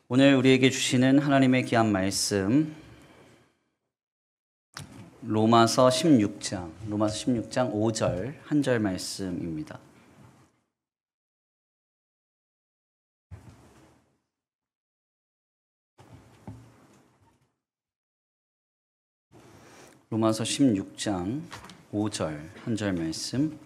오늘 우리에게 주시는 하나님의 귀한 말씀 로마서 16장 5절 한 절 말씀입니다. 로마서 16장 5절 한 절 말씀.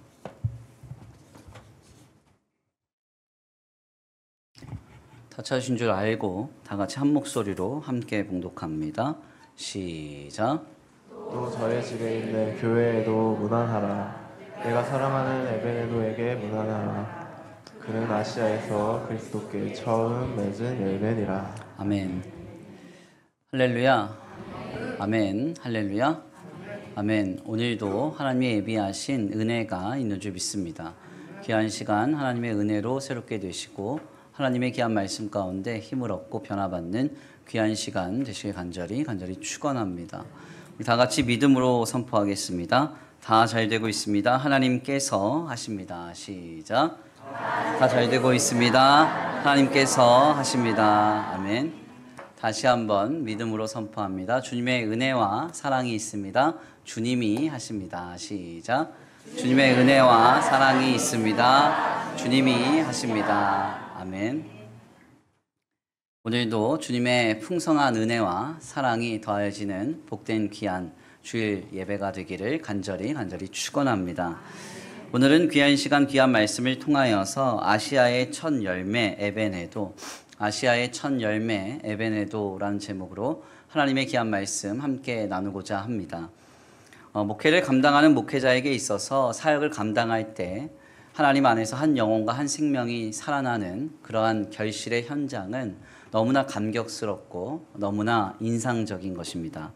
다 찾으신 줄 알고 다 같이 한 목소리로 함께 봉독합니다. 시작. 또 저의 집에 있는 교회에도 문안하라. 내가 사랑하는 에베네도에게 문안하라. 그는 아시아에서 그리스도께 처음 맺은 열매니라. 아멘. 할렐루야. 아멘. 할렐루야. 아멘. 오늘도 하나님의 예비하신 은혜가 있는 줄 믿습니다. 귀한 시간 하나님의 은혜로 새롭게 되시고 하나님의 귀한 말씀 가운데 힘을 얻고 변화받는 귀한 시간 되시길 간절히 축원합니다. 우리 다 같이 믿음으로 선포하겠습니다. 다 잘 되고 있습니다. 하나님께서 하십니다. 시작. 다 잘 되고 있습니다. 하나님께서 하십니다. 아멘. 다시 한번 믿음으로 선포합니다. 주님의 은혜와 사랑이 있습니다. 주님이 하십니다. 시작. 주님의 은혜와 사랑이 있습니다. 주님이 하십니다. 아멘. 오늘도 주님의 풍성한 은혜와 사랑이 더해지는 복된 귀한 주일 예배가 되기를 간절히 축원합니다. 오늘은 귀한 시간 귀한 말씀을 통하여서 아시아의 첫 열매 에베네도라는 제목으로 하나님의 귀한 말씀 함께 나누고자 합니다. 목회를 감당하는 목회자에게 있어서 사역을 감당할 때 하나님 안에서 한 영혼과 한 생명이 살아나는 그러한 결실의 현장은 너무나 감격스럽고 너무나 인상적인 것입니다.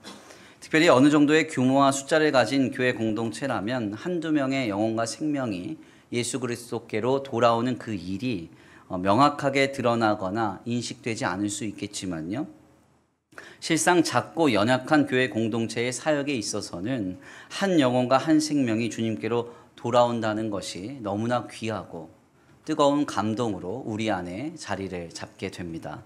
특별히 어느 정도의 규모와 숫자를 가진 교회 공동체라면 한두 명의 영혼과 생명이 예수 그리스도께로 돌아오는 그 일이 명확하게 드러나거나 인식되지 않을 수 있겠지만요. 실상 작고 연약한 교회 공동체의 사역에 있어서는 한 영혼과 한 생명이 주님께로 돌아온다는 것이 너무나 귀하고 뜨거운 감동으로 우리 안에 자리를 잡게 됩니다.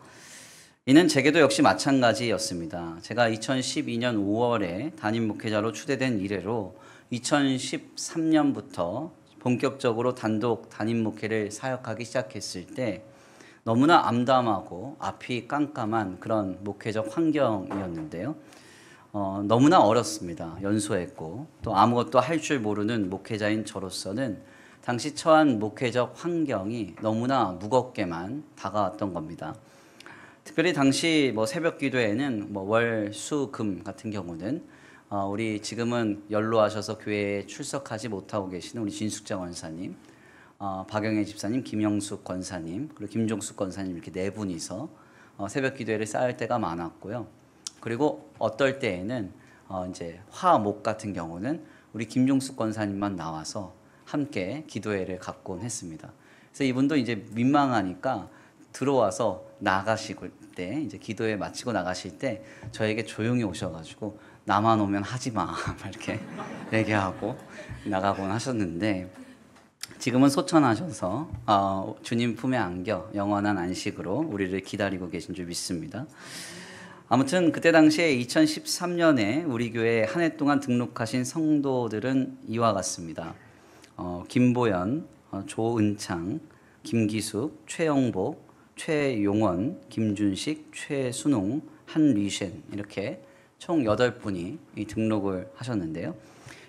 이는 제게도 역시 마찬가지였습니다. 제가 2012년 5월에 담임 목회자로 추대된 이래로 2013년부터 본격적으로 단독 담임 목회를 사역하기 시작했을 때 너무나 암담하고 앞이 깜깜한 그런 목회적 환경이었는데요. 너무나 어렸습니다. 연소했고 또 아무것도 할 줄 모르는 목회자인 저로서는 당시 처한 목회적 환경이 너무나 무겁게만 다가왔던 겁니다. 특별히 당시 새벽 기도에는 월, 수, 금 같은 경우는 우리 지금은 연로하셔서 교회에 출석하지 못하고 계시는 우리 진숙자 권사님, 박영애 집사님, 김영숙 권사님, 그리고 김종숙 권사님 이렇게 네 분이서 새벽 기도회를 쌓을 때가 많았고요. 그리고 어떨 때에는 이제 화목 같은 경우는 우리 김종숙 권사님만 나와서 함께 기도회를 갖곤 했습니다. 그래서 이분도 이제 민망하니까 들어와서 나가실 때 이제 기도회 마치고 나가실 때 저에게 조용히 오셔가지고 나만 오면 하지 마 이렇게 얘기하고 나가곤 하셨는데 지금은 소천하셔서 주님 품에 안겨 영원한 안식으로 우리를 기다리고 계신 줄 믿습니다. 아무튼 그때 당시에 2013년에 우리 교회에 한 해 동안 등록하신 성도들은 이와 같습니다. 김보연, 조은창, 김기숙, 최영복, 최용원, 김준식, 최순웅, 한리쉔 이렇게 총 8분이 등록을 하셨는데요.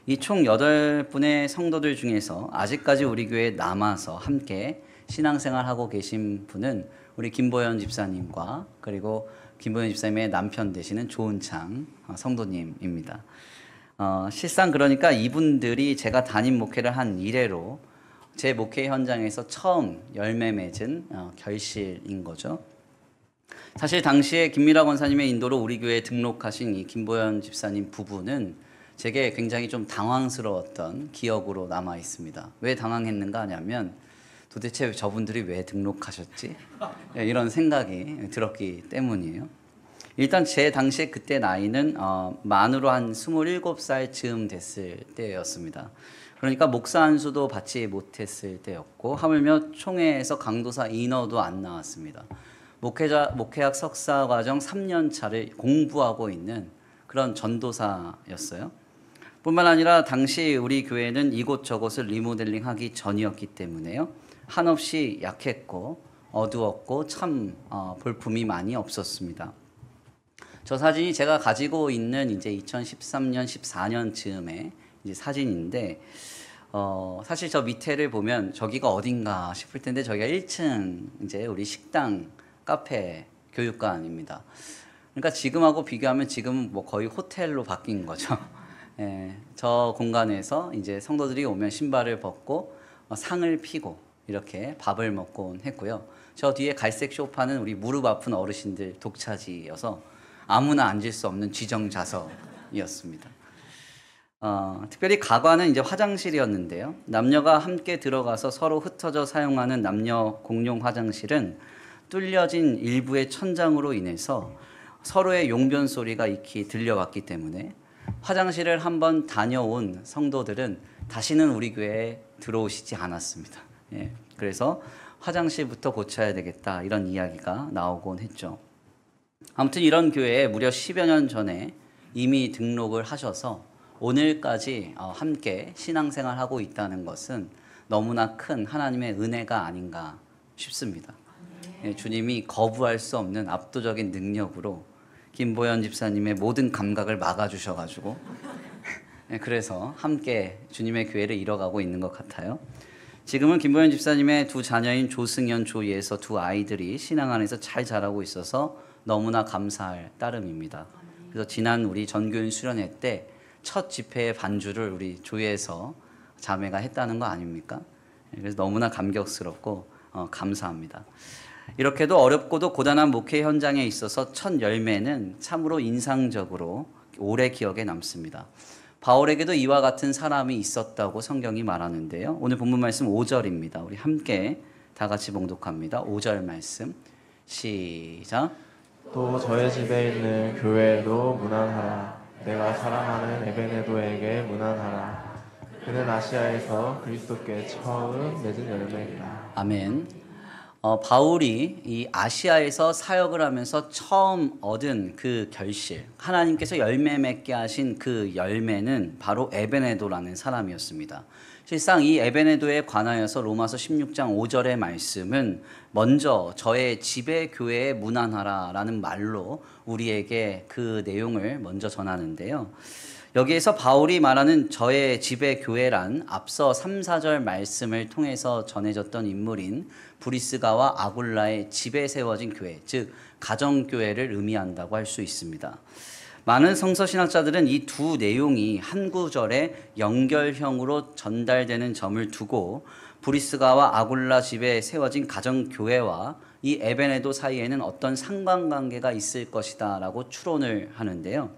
이 총 8분의 성도들 중에서 아직까지 우리 교회에 남아서 함께 신앙생활하고 계신 분은 우리 김보연 집사님과 그리고 김보연 집사님의 남편 되시는 조은창 성도님입니다. 실상 그러니까 이분들이 제가 담임 목회를 한 이래로 제 목회 현장에서 처음 열매 맺은 결실인 거죠. 사실 당시에 김미라 권사님의 인도로 우리 교회에 등록하신 이 김보연 집사님 부부는 제게 굉장히 좀 당황스러웠던 기억으로 남아 있습니다. 왜 당황했는가 하냐면 도대체 저분들이 왜 등록하셨지? 이런 생각이 들었기 때문이에요. 일단 제 당시에 그때 나이는 만으로 한 27살쯤 됐을 때였습니다. 그러니까 목사 안수도 받지 못했을 때였고 하물며 총회에서 강도사 인허도 안 나왔습니다. 목회학 석사 과정 3년 차를 공부하고 있는 그런 전도사였어요. 뿐만 아니라 당시 우리 교회는 이곳저곳을 리모델링하기 전이었기 때문에요. 한없이 약했고 어두웠고 참 볼품이 많이 없었습니다. 저 사진이 제가 가지고 있는 이제 2013년, 14년 즈음의 이제 사진인데, 사실 저 밑에를 보면 저기가 어딘가 싶을 텐데 저기가 1층 이제 우리 식당, 카페, 교육관입니다. 그러니까 지금하고 비교하면 지금은 뭐 거의 호텔로 바뀐 거죠. 예, 저 공간에서 이제 성도들이 오면 신발을 벗고 상을 피고 이렇게 밥을 먹곤 했고요. 저 뒤에 갈색 소파는 우리 무릎 아픈 어르신들 독차지여서 아무나 앉을 수 없는 지정 좌석이었습니다. 특별히 가관은 이제 화장실이었는데요. 남녀가 함께 들어가서 서로 흩어져 사용하는 남녀 공용 화장실은 뚫려진 일부의 천장으로 인해서 서로의 용변 소리가 익히 들려왔기 때문에 화장실을 한번 다녀온 성도들은 다시는 우리 교회에 들어오시지 않았습니다. 예, 그래서 화장실부터 고쳐야 되겠다 이런 이야기가 나오곤 했죠. 아무튼 이런 교회에 무려 10여 년 전에 이미 등록을 하셔서 오늘까지 함께 신앙생활하고 있다는 것은 너무나 큰 하나님의 은혜가 아닌가 싶습니다. 예, 주님이 거부할 수 없는 압도적인 능력으로 김보현 집사님의 모든 감각을 막아주셔가지고 그래서 함께 주님의 교회를 이뤄가고 있는 것 같아요. 지금은 김보현 집사님의 두 자녀인 조승현, 조예서 두 아이들이 신앙 안에서 잘 자라고 있어서 너무나 감사할 따름입니다. 그래서 지난 우리 전교인 수련회 때 첫 집회의 반주를 우리 조예서 자매가 했다는 거 아닙니까? 그래서 너무나 감격스럽고 감사합니다. 이렇게도 어렵고도 고단한 목회 현장에 있어서 첫 열매는 참으로 인상적으로 오래 기억에 남습니다. 바울에게도 이와 같은 사람이 있었다고 성경이 말하는데요. 오늘 본문 말씀 5절입니다. 우리 함께 다 같이 봉독합니다. 5절 말씀 시작. 또 저의 집에 있는 교회에도 문안하라. 내가 사랑하는 에베네도에게 문안하라. 그는 아시아에서 그리스도께 처음 맺은 열매이라. 아멘. 바울이 이 아시아에서 사역을 하면서 처음 얻은 그 결실, 하나님께서 열매 맺게 하신 그 열매는 바로 에베네도라는 사람이었습니다. 실상 이 에베네도에 관하여서 로마서 16장 5절의 말씀은 먼저 저의 집에 교회에 문안하라 라는 말로 우리에게 그 내용을 먼저 전하는데요. 여기에서 바울이 말하는 저의 집의 교회란 앞서 3, 4절 말씀을 통해서 전해졌던 인물인 브리스가와 아굴라의 집에 세워진 교회, 즉 가정교회를 의미한다고 할 수 있습니다. 많은 성서신학자들은 이 두 내용이 한 구절의 연결형으로 전달되는 점을 두고 브리스가와 아굴라 집에 세워진 가정교회와 이 에베네도 사이에는 어떤 상관관계가 있을 것이다 라고 추론을 하는데요.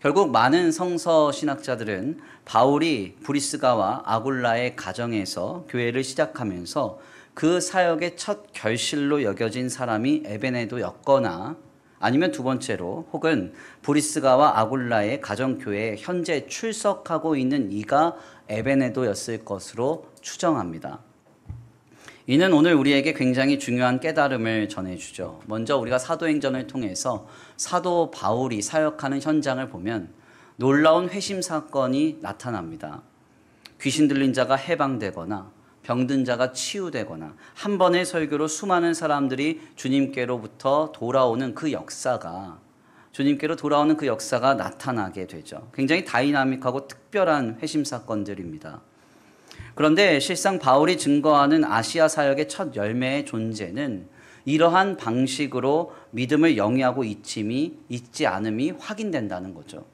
결국 많은 성서 신학자들은 바울이 브리스가와 아굴라의 가정에서 교회를 시작하면서 그 사역의 첫 결실로 여겨진 사람이 에베네도였거나 아니면 두 번째로 혹은 브리스가와 아굴라의 가정교회에 현재 출석하고 있는 이가 에베네도였을 것으로 추정합니다. 이는 오늘 우리에게 굉장히 중요한 깨달음을 전해주죠. 먼저 우리가 사도행전을 통해서 사도 바울이 사역하는 현장을 보면 놀라운 회심 사건이 나타납니다. 귀신 들린 자가 해방되거나 병든 자가 치유되거나 한 번의 설교로 수많은 사람들이 주님께로부터 돌아오는 그 역사가 나타나게 되죠. 굉장히 다이나믹하고 특별한 회심 사건들입니다. 그런데 실상 바울이 증거하는 아시아 사역의 첫 열매의 존재는 이러한 방식으로 믿음을 영위하고 있지 않음이 확인된다는 거죠.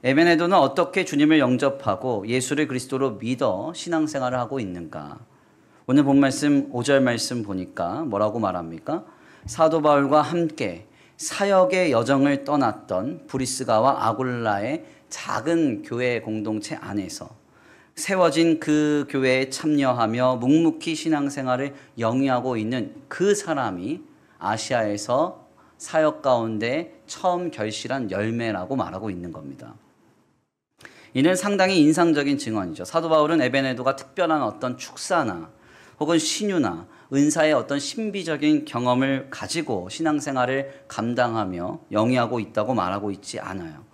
에베네도는 어떻게 주님을 영접하고 예수를 그리스도로 믿어 신앙생활을 하고 있는가? 오늘 본 말씀 5절 말씀 보니까 뭐라고 말합니까? 사도 바울과 함께 사역의 여정을 떠났던 브리스가와 아굴라의 작은 교회 공동체 안에서 세워진 그 교회에 참여하며 묵묵히 신앙생활을 영위하고 있는 그 사람이 아시아에서 사역 가운데 처음 결실한 열매라고 말하고 있는 겁니다. 이는 상당히 인상적인 증언이죠. 사도 바울은 에베네도가 특별한 어떤 축사나 혹은 신유나 은사의 어떤 신비적인 경험을 가지고 신앙생활을 감당하며 영위하고 있다고 말하고 있지 않아요.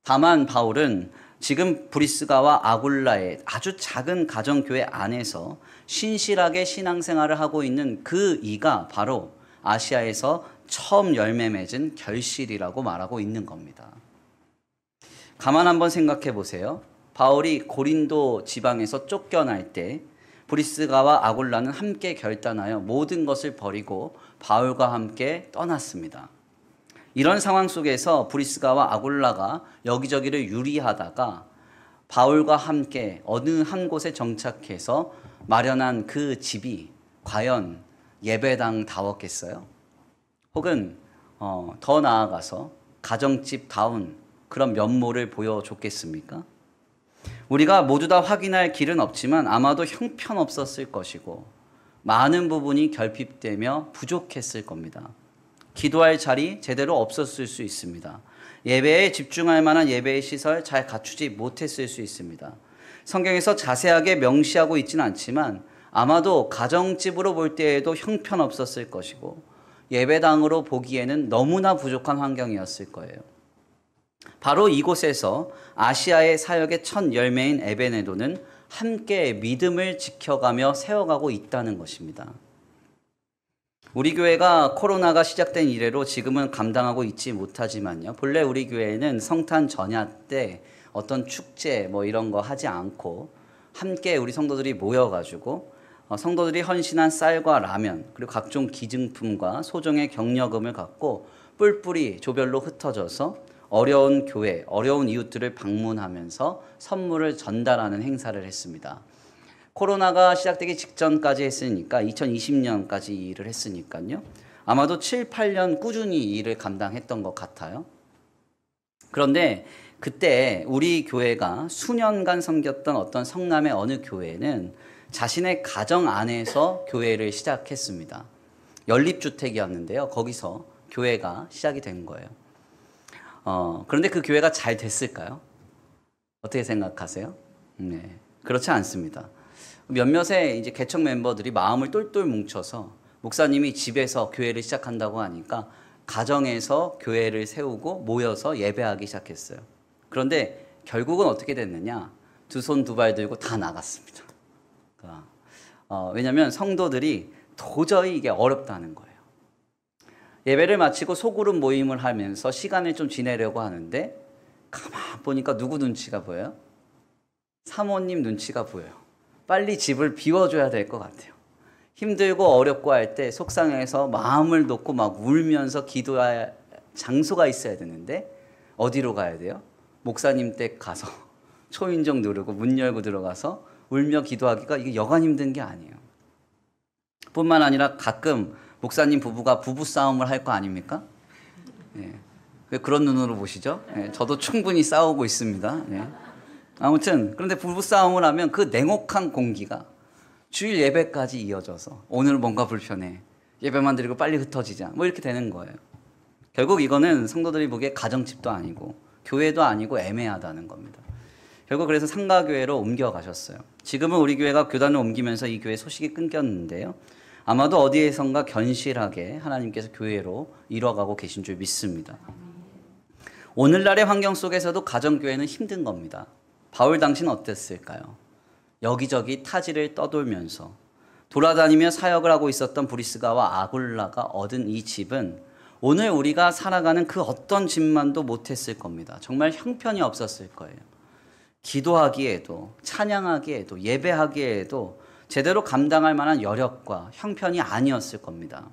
다만 바울은 지금 브리스가와 아굴라의 아주 작은 가정교회 안에서 신실하게 신앙생활을 하고 있는 그 이가 바로 아시아에서 처음 열매 맺은 결실이라고 말하고 있는 겁니다. 가만 한번 생각해 보세요. 바울이 고린도 지방에서 쫓겨날 때 브리스가와 아굴라는 함께 결단하여 모든 것을 버리고 바울과 함께 떠났습니다. 이런 상황 속에서 브리스가와 아굴라가 여기저기를 유리하다가 바울과 함께 어느 한 곳에 정착해서 마련한 그 집이 과연 예배당다웠겠어요? 혹은 더 나아가서 가정집다운 그런 면모를 보여줬겠습니까? 우리가 모두 다 확인할 길은 없지만 아마도 형편없었을 것이고 많은 부분이 결핍되며 부족했을 겁니다. 기도할 자리 제대로 없었을 수 있습니다. 예배에 집중할 만한 예배의 시설 잘 갖추지 못했을 수 있습니다. 성경에서 자세하게 명시하고 있지는 않지만 아마도 가정집으로 볼 때에도 형편없었을 것이고 예배당으로 보기에는 너무나 부족한 환경이었을 거예요. 바로 이곳에서 아시아의 사역의 첫 열매인 에베네도는 함께 믿음을 지켜가며 세워가고 있다는 것입니다. 우리 교회가 코로나가 시작된 이래로 지금은 감당하고 있지 못하지만요. 본래 우리 교회는 성탄 전야 때 어떤 축제 이런 거 하지 않고 함께 우리 성도들이 모여가지고 성도들이 헌신한 쌀과 라면 그리고 각종 기증품과 소정의 격려금을 갖고 뿔뿔이 조별로 흩어져서 어려운 교회, 어려운 이웃들을 방문하면서 선물을 전달하는 행사를 했습니다. 코로나가 시작되기 직전까지 했으니까 2020년까지 이 일을 했으니까요. 아마도 7, 8년 꾸준히 이 일을 감당했던 것 같아요. 그런데 그때 우리 교회가 수년간 섬겼던 어떤 성남의 어느 교회는 자신의 가정 안에서 교회를 시작했습니다. 연립주택이었는데요. 거기서 교회가 시작이 된 거예요. 그런데 그 교회가 잘 됐을까요? 어떻게 생각하세요? 네, 그렇지 않습니다. 몇몇의 이제 개척 멤버들이 마음을 똘똘 뭉쳐서 목사님이 집에서 교회를 시작한다고 하니까 가정에서 교회를 세우고 모여서 예배하기 시작했어요. 그런데 결국은 어떻게 됐느냐? 두 손 두 발 들고 다 나갔습니다. 왜냐하면 성도들이 도저히 이게 어렵다는 거예요. 예배를 마치고 소그룹 모임을 하면서 시간을 좀 지내려고 하는데 가만 보니까 누구 눈치가 보여요? 사모님 눈치가 보여요. 빨리 집을 비워줘야 될 것 같아요. 힘들고 어렵고 할 때 속상해서 마음을 놓고 막 울면서 기도할 장소가 있어야 되는데 어디로 가야 돼요? 목사님 댁 가서 초인종 누르고 문 열고 들어가서 울며 기도하기가 이게 여간 힘든 게 아니에요. 뿐만 아니라 가끔 목사님 부부가 부부싸움을 할 거 아닙니까? 네. 왜 그런 눈으로 보시죠? 네. 저도 충분히 싸우고 있습니다. 네. 아무튼 그런데 부부싸움을 하면 그 냉혹한 공기가 주일 예배까지 이어져서 오늘 뭔가 불편해. 예배만 드리고 빨리 흩어지자. 이렇게 되는 거예요. 결국 이거는 성도들이 보기에 가정집도 아니고 교회도 아니고 애매하다는 겁니다. 결국 그래서 상가교회로 옮겨가셨어요. 지금은 우리 교회가 교단을 옮기면서 이 교회 소식이 끊겼는데요. 아마도 어디에선가 견실하게 하나님께서 교회로 이뤄가고 계신 줄 믿습니다. 오늘날의 환경 속에서도 가정교회는 힘든 겁니다. 바울 당시는 어땠을까요? 여기저기 타지를 떠돌면서 돌아다니며 사역을 하고 있었던 브리스가와 아굴라가 얻은 이 집은 오늘 우리가 살아가는 그 어떤 집만도 못했을 겁니다. 정말 형편이 없었을 거예요. 기도하기에도 찬양하기에도 예배하기에도 제대로 감당할 만한 여력과 형편이 아니었을 겁니다.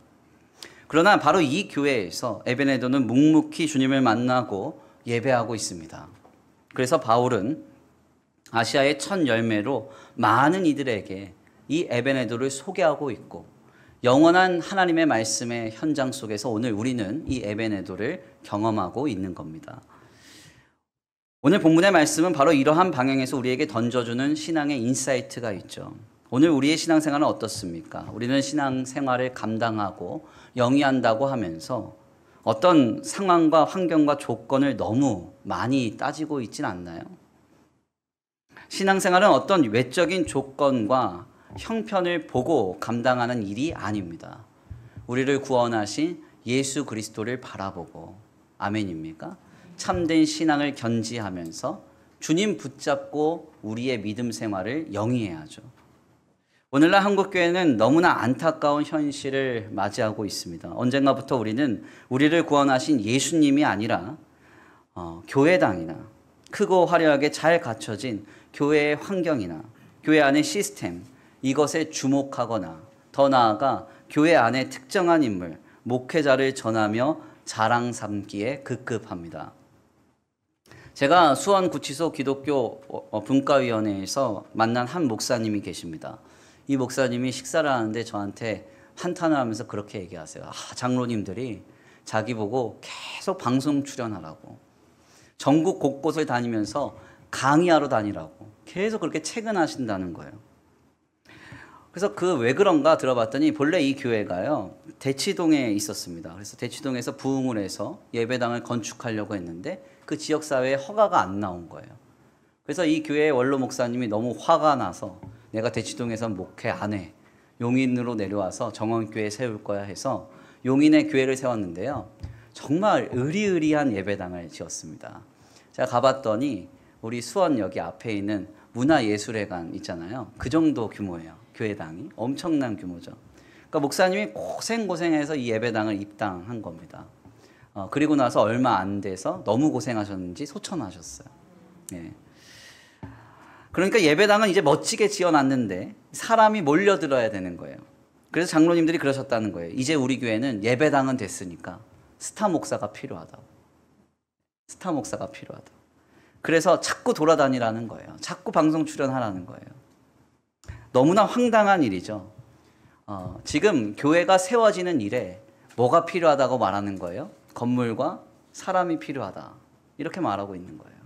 그러나 바로 이 교회에서 에베네도는 묵묵히 주님을 만나고 예배하고 있습니다. 그래서 바울은 아시아의 첫 열매로 많은 이들에게 이 에베네도를 소개하고 있고 영원한 하나님의 말씀의 현장 속에서 오늘 우리는 이 에베네도를 경험하고 있는 겁니다. 오늘 본문의 말씀은 바로 이러한 방향에서 우리에게 던져주는 신앙의 인사이트가 있죠. 오늘 우리의 신앙생활은 어떻습니까? 우리는 신앙생활을 감당하고 영위한다고 하면서 어떤 상황과 환경과 조건을 너무 많이 따지고 있진 않나요? 신앙생활은 어떤 외적인 조건과 형편을 보고 감당하는 일이 아닙니다. 우리를 구원하신 예수 그리스도를 바라보고, 아멘입니까? 참된 신앙을 견지하면서 주님 붙잡고 우리의 믿음 생활을 영위해야죠. 오늘날 한국교회는 너무나 안타까운 현실을 맞이하고 있습니다. 언젠가부터 우리는 우리를 구원하신 예수님이 아니라 교회당이나 크고 화려하게 잘 갖춰진 교회의 환경이나 교회 안의 시스템, 이것에 주목하거나 더 나아가 교회 안에 특정한 인물, 목회자를 전하며 자랑 삼기에 급급합니다. 제가 수원구치소 기독교 분과위원회에서 만난 한 목사님이 계십니다. 이 목사님이 식사를 하는데 저한테 한탄을 하면서 그렇게 얘기하세요. 장로님들이 자기 보고 계속 방송 출연하라고, 전국 곳곳을 다니면서 강의하러 다니라고 계속 그렇게 체근하신다는 거예요. 그래서 그 왜 그런가 들어봤더니 본래 이 교회가요, 대치동에 있었습니다. 그래서 대치동에서 부흥을 해서 예배당을 건축하려고 했는데 그 지역사회에 허가가 안 나온 거예요. 그래서 이 교회의 원로 목사님이 너무 화가 나서 내가 대치동에서 목회 안 해, 용인으로 내려와서 정원교회 세울 거야 해서 용인에 교회를 세웠는데요. 정말 의리의리한 예배당을 지었습니다. 제가 가봤더니 우리 수원역이 앞에 있는 문화예술회관 있잖아요. 그 정도 규모예요. 교회당이 엄청난 규모죠. 그러니까 목사님이 고생해서 이 예배당을 입당한 겁니다. 그리고 나서 얼마 안 돼서 너무 고생하셨는지 소천하셨어요. 예. 그러니까 예배당은 이제 멋지게 지어놨는데 사람이 몰려들어야 되는 거예요. 그래서 장로님들이 그러셨다는 거예요. 이제 우리 교회는 예배당은 됐으니까 스타 목사가 필요하다고. 스타 목사가 필요하다고. 그래서 자꾸 돌아다니라는 거예요. 자꾸 방송 출연하라는 거예요. 너무나 황당한 일이죠. 지금 교회가 세워지는 일에 뭐가 필요하다고 말하는 거예요? 건물과 사람이 필요하다. 이렇게 말하고 있는 거예요.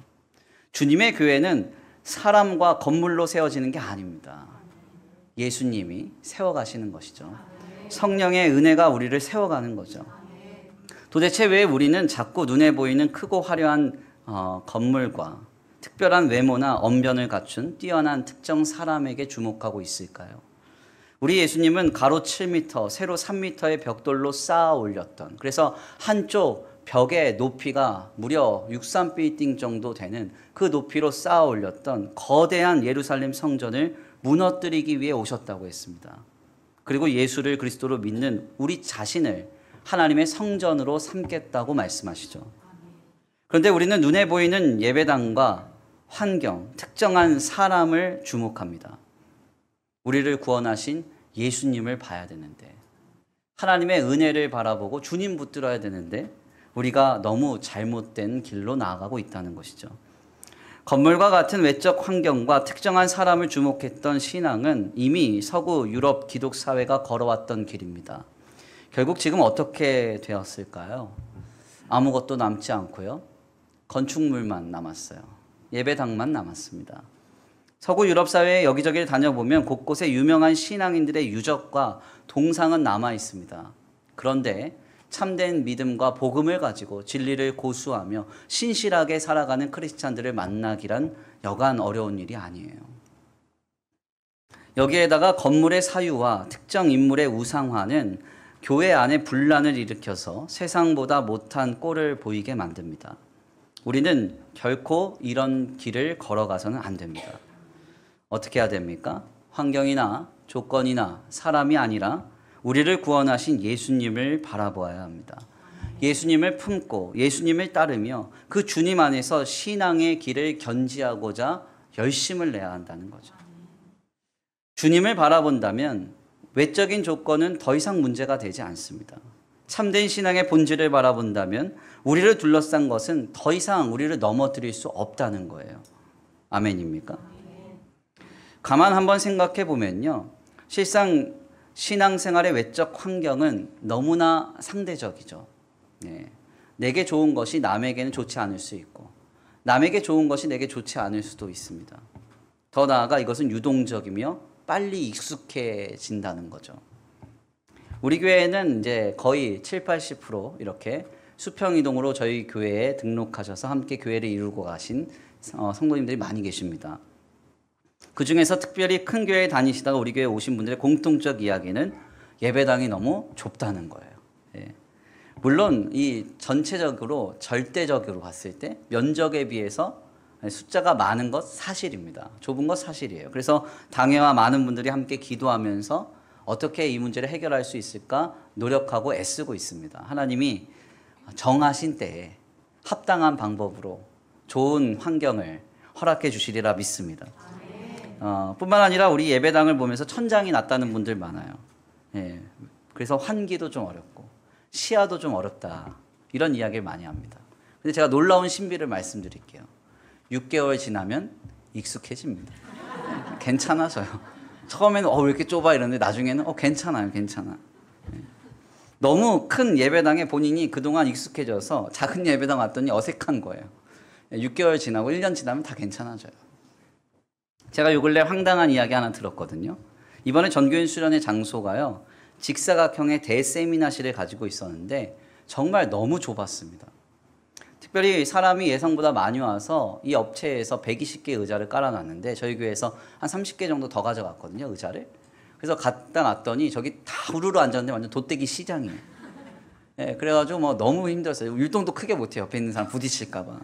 주님의 교회는 사람과 건물로 세워지는 게 아닙니다. 예수님이 세워가시는 것이죠. 성령의 은혜가 우리를 세워가는 거죠. 도대체 왜 우리는 자꾸 눈에 보이는 크고 화려한 건물과 특별한 외모나 언변을 갖춘 뛰어난 특정 사람에게 주목하고 있을까요? 우리 예수님은 가로 7m, 세로 3m의 벽돌로 쌓아 올렸던, 그래서 한쪽 벽의 높이가 무려 63빌딩 정도 되는 그 높이로 쌓아 올렸던 거대한 예루살렘 성전을 무너뜨리기 위해 오셨다고 했습니다. 그리고 예수를 그리스도로 믿는 우리 자신을 하나님의 성전으로 삼겠다고 말씀하시죠. 그런데 우리는 눈에 보이는 예배당과 환경, 특정한 사람을 주목합니다. 우리를 구원하신 예수님을 봐야 되는데, 하나님의 은혜를 바라보고 주님 붙들어야 되는데 우리가 너무 잘못된 길로 나아가고 있다는 것이죠. 건물과 같은 외적 환경과 특정한 사람을 주목했던 신앙은 이미 서구 유럽 기독 사회가 걸어왔던 길입니다. 결국 지금 어떻게 되었을까요? 아무것도 남지 않고요. 건축물만 남았어요. 예배당만 남았습니다. 서구 유럽 사회에 여기저기를 다녀보면 곳곳에 유명한 신앙인들의 유적과 동상은 남아 있습니다. 그런데 참된 믿음과 복음을 가지고 진리를 고수하며 신실하게 살아가는 크리스찬들을 만나기란 여간 어려운 일이 아니에요. 여기에다가 건물의 사유와 특정 인물의 우상화는 교회 안에 분란을 일으켜서 세상보다 못한 꼴을 보이게 만듭니다. 우리는 결코 이런 길을 걸어가서는 안 됩니다. 어떻게 해야 됩니까? 환경이나 조건이나 사람이 아니라 우리를 구원하신 예수님을 바라보아야 합니다. 예수님을 품고 예수님을 따르며 그 주님 안에서 신앙의 길을 견지하고자 열심을 내야 한다는 거죠. 주님을 바라본다면 외적인 조건은 더 이상 문제가 되지 않습니다. 참된 신앙의 본질을 바라본다면 우리를 둘러싼 것은 더 이상 우리를 넘어뜨릴 수 없다는 거예요. 아멘입니까? 가만 한번 생각해 보면요. 실상 신앙생활의 외적 환경은 너무나 상대적이죠. 네. 내게 좋은 것이 남에게는 좋지 않을 수 있고, 남에게 좋은 것이 내게 좋지 않을 수도 있습니다. 더 나아가 이것은 유동적이며 빨리 익숙해진다는 거죠. 우리 교회는 이제 거의 70-80% 이렇게 수평이동으로 저희 교회에 등록하셔서 함께 교회를 이루고 가신 성도님들이 많이 계십니다. 그 중에서 특별히 큰 교회에 다니시다가 우리 교회에 오신 분들의 공통적 이야기는 예배당이 너무 좁다는 거예요. 예. 물론 이 전체적으로 절대적으로 봤을 때 면적에 비해서 숫자가 많은 것 사실입니다. 좁은 것 사실이에요. 그래서 당회와 많은 분들이 함께 기도하면서 어떻게 이 문제를 해결할 수 있을까 노력하고 애쓰고 있습니다. 하나님이 정하신 때에 합당한 방법으로 좋은 환경을 허락해 주시리라 믿습니다. 뿐만 아니라 우리 예배당을 보면서 천장이 낮다는 분들 많아요. 예, 그래서 환기도 좀 어렵고 시야도 좀 어렵다 이런 이야기를 많이 합니다. 근데 제가 놀라운 신비를 말씀드릴게요. 6개월 지나면 익숙해집니다. 괜찮아져요. 처음에는 왜 이렇게 좁아 이러는데 나중에는 괜찮아요. 괜찮아. 너무 큰 예배당에 본인이 그동안 익숙해져서 작은 예배당 왔더니 어색한 거예요. 6개월 지나고 1년 지나면 다 괜찮아져요. 제가 요 근래 황당한 이야기 하나 들었거든요. 이번에 전교인 수련회 장소가요. 직사각형의 대세미나실을 가지고 있었는데 정말 너무 좁았습니다. 특별히 사람이 예상보다 많이 와서 이 업체에서 120개 의자를 깔아놨는데 저희 교회에서 한 30개 정도 더 가져갔거든요. 의자를. 그래서 갖다 놨더니 저기 다 우르르 앉았는데 완전 돗대기 시장이에요. 예, 그래가지고 뭐 너무 힘들었어요. 율동도 크게 못해요. 옆에 있는 사람 부딪힐까봐.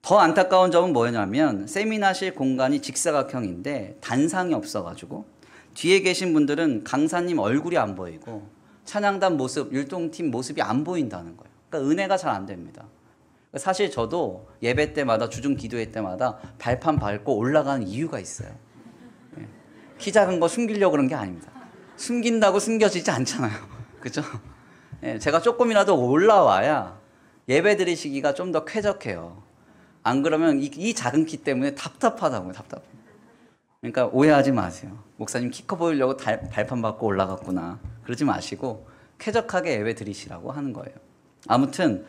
더 안타까운 점은 뭐냐면 세미나실 공간이 직사각형인데 단상이 없어가지고 뒤에 계신 분들은 강사님 얼굴이 안 보이고 찬양단 모습, 율동팀 모습이 안 보인다는 거예요. 그러니까 은혜가 잘 안 됩니다. 사실 저도 예배 때마다 주중 기도회 때마다 발판 밟고 올라가는 이유가 있어요. 키 작은 거 숨기려고 그런 게 아닙니다. 숨긴다고 숨겨지지 않잖아요. 그죠? 제가 조금이라도 올라와야 예배 드리시기가 좀 더 쾌적해요. 안 그러면 이 작은 키 때문에 답답하다고요. 답답해. 그러니까 오해하지 마세요. 목사님 키 커 보이려고 발판 밟고 올라갔구나. 그러지 마시고 쾌적하게 예배 드리시라고 하는 거예요. 아무튼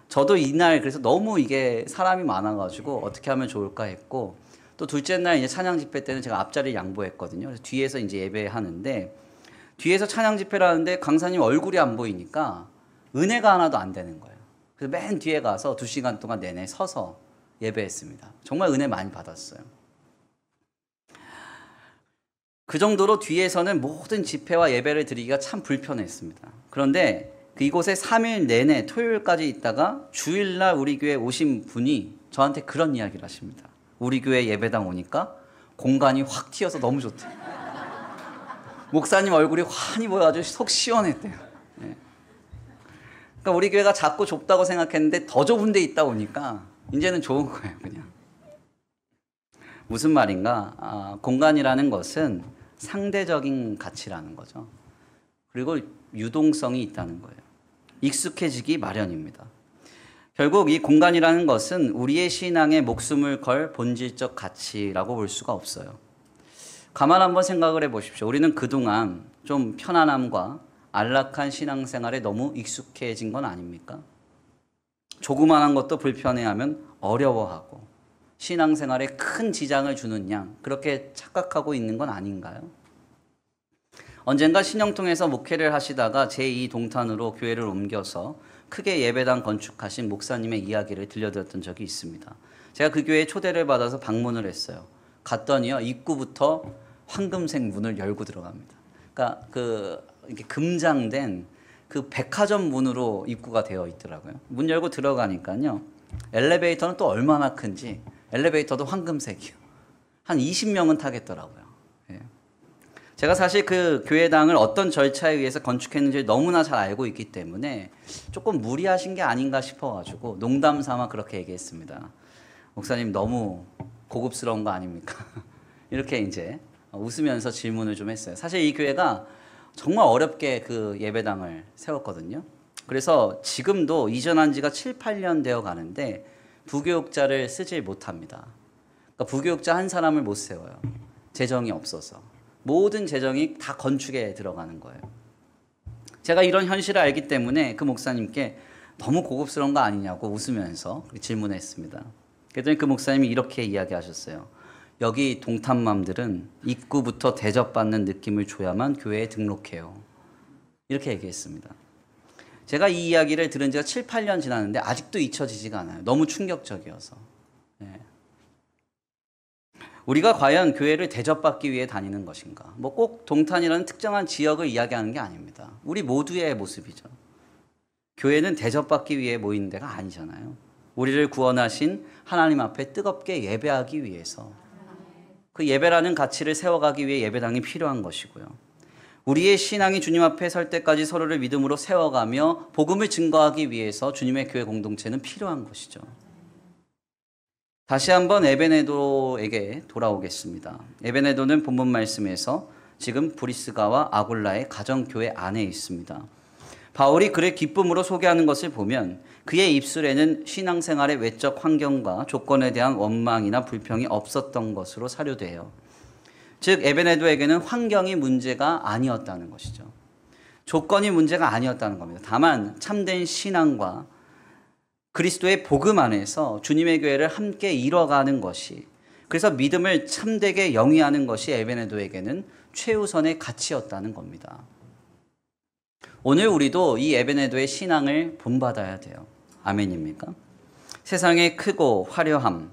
저도 이날 그래서 너무 이게 사람이 많아가지고 어떻게 하면 좋을까 했고 또 둘째 날 이제 찬양 집회 때는 제가 앞자리를 양보했거든요. 그래서 뒤에서 이제 예배하는데 뒤에서 찬양 집회를 하는데 강사님 얼굴이 안 보이니까 은혜가 하나도 안 되는 거예요. 그래서 맨 뒤에 가서 2시간 동안 내내 서서 예배했습니다. 정말 은혜 많이 받았어요. 그 정도로 뒤에서는 모든 집회와 예배를 드리기가 참 불편했습니다. 그런데 이곳에 3일 내내 토요일까지 있다가 주일날 우리 교회 오신 분이 저한테 그런 이야기를 하십니다. 우리 교회 예배당 오니까 공간이 확 튀어서 너무 좋대요. 목사님 얼굴이 환히 보여가지고 속 시원했대요. 네. 그러니까 우리 교회가 작고 좁다고 생각했는데 더 좁은 데 있다 보니까 이제는 좋은 거예요. 그냥. 무슨 말인가? 공간이라는 것은 상대적인 가치라는 거죠. 그리고 유동성이 있다는 거예요. 익숙해지기 마련입니다. 결국 이 공간이라는 것은 우리의 신앙에 목숨을 걸 본질적 가치라고 볼 수가 없어요. 가만 한번 생각을 해보십시오. 우리는 그동안 좀 편안함과 안락한 신앙생활에 너무 익숙해진 건 아닙니까? 조그만한 것도 불편해하면 어려워하고 신앙생활에 큰 지장을 주는 양 그렇게 착각하고 있는 건 아닌가요? 언젠가 신영통에서 목회를 하시다가 제2 동탄으로 교회를 옮겨서 크게 예배당 건축하신 목사님의 이야기를 들려드렸던 적이 있습니다. 제가 그 교회에 초대를 받아서 방문을 했어요. 갔더니요 입구부터 황금색 문을 열고 들어갑니다. 그러니까 이렇게 금장된 그 백화점 문으로 입구가 되어 있더라고요. 문 열고 들어가니까요 엘리베이터는 또 얼마나 큰지 엘리베이터도 황금색이요. 한 20명은 타겠더라고요. 예. 제가 사실 그 교회당을 어떤 절차에 의해서 건축했는지 너무나 잘 알고 있기 때문에 조금 무리하신 게 아닌가 싶어가지고 농담 삼아 그렇게 얘기했습니다. 목사님 너무 고급스러운 거 아닙니까? 이렇게 이제 웃으면서 질문을 좀 했어요. 사실 이 교회가 정말 어렵게 그 예배당을 세웠거든요. 그래서 지금도 이전한 지가 7, 8년 되어 가는데 부교육자를 쓰질 못합니다. 그러니까 부교육자 한 사람을 못 세워요. 재정이 없어서. 모든 재정이 다 건축에 들어가는 거예요. 제가 이런 현실을 알기 때문에 그 목사님께 너무 고급스러운 거 아니냐고 웃으면서 질문했습니다. 그랬더니 그 목사님이 이렇게 이야기하셨어요. 여기 동탄맘들은 입구부터 대접받는 느낌을 줘야만 교회에 등록해요. 이렇게 얘기했습니다. 제가 이 이야기를 들은 지가 7, 8년 지났는데 아직도 잊혀지지가 않아요. 너무 충격적이어서. 네. 우리가 과연 교회를 대접받기 위해 다니는 것인가? 뭐 꼭 동탄이라는 특정한 지역을 이야기하는 게 아닙니다. 우리 모두의 모습이죠. 교회는 대접받기 위해 모이는 데가 아니잖아요. 우리를 구원하신 하나님 앞에 뜨겁게 예배하기 위해서, 그 예배라는 가치를 세워가기 위해 예배당이 필요한 것이고요. 우리의 신앙이 주님 앞에 설 때까지 서로를 믿음으로 세워가며 복음을 증거하기 위해서 주님의 교회 공동체는 필요한 것이죠. 다시 한번 에베네도에게 돌아오겠습니다. 에베네도는 본문 말씀에서 지금 브리스가와 아굴라의 가정교회 안에 있습니다. 바울이 그를 기쁨으로 소개하는 것을 보면 그의 입술에는 신앙생활의 외적 환경과 조건에 대한 원망이나 불평이 없었던 것으로 사료돼요. 즉 에베네도에게는 환경이 문제가 아니었다는 것이죠. 조건이 문제가 아니었다는 겁니다. 다만 참된 신앙과 그리스도의 복음 안에서 주님의 교회를 함께 이뤄가는 것이, 그래서 믿음을 참되게 영위하는 것이 에베네도에게는 최우선의 가치였다는 겁니다. 오늘 우리도 이 에베네도의 신앙을 본받아야 돼요. 아멘입니까? 세상의 크고 화려함,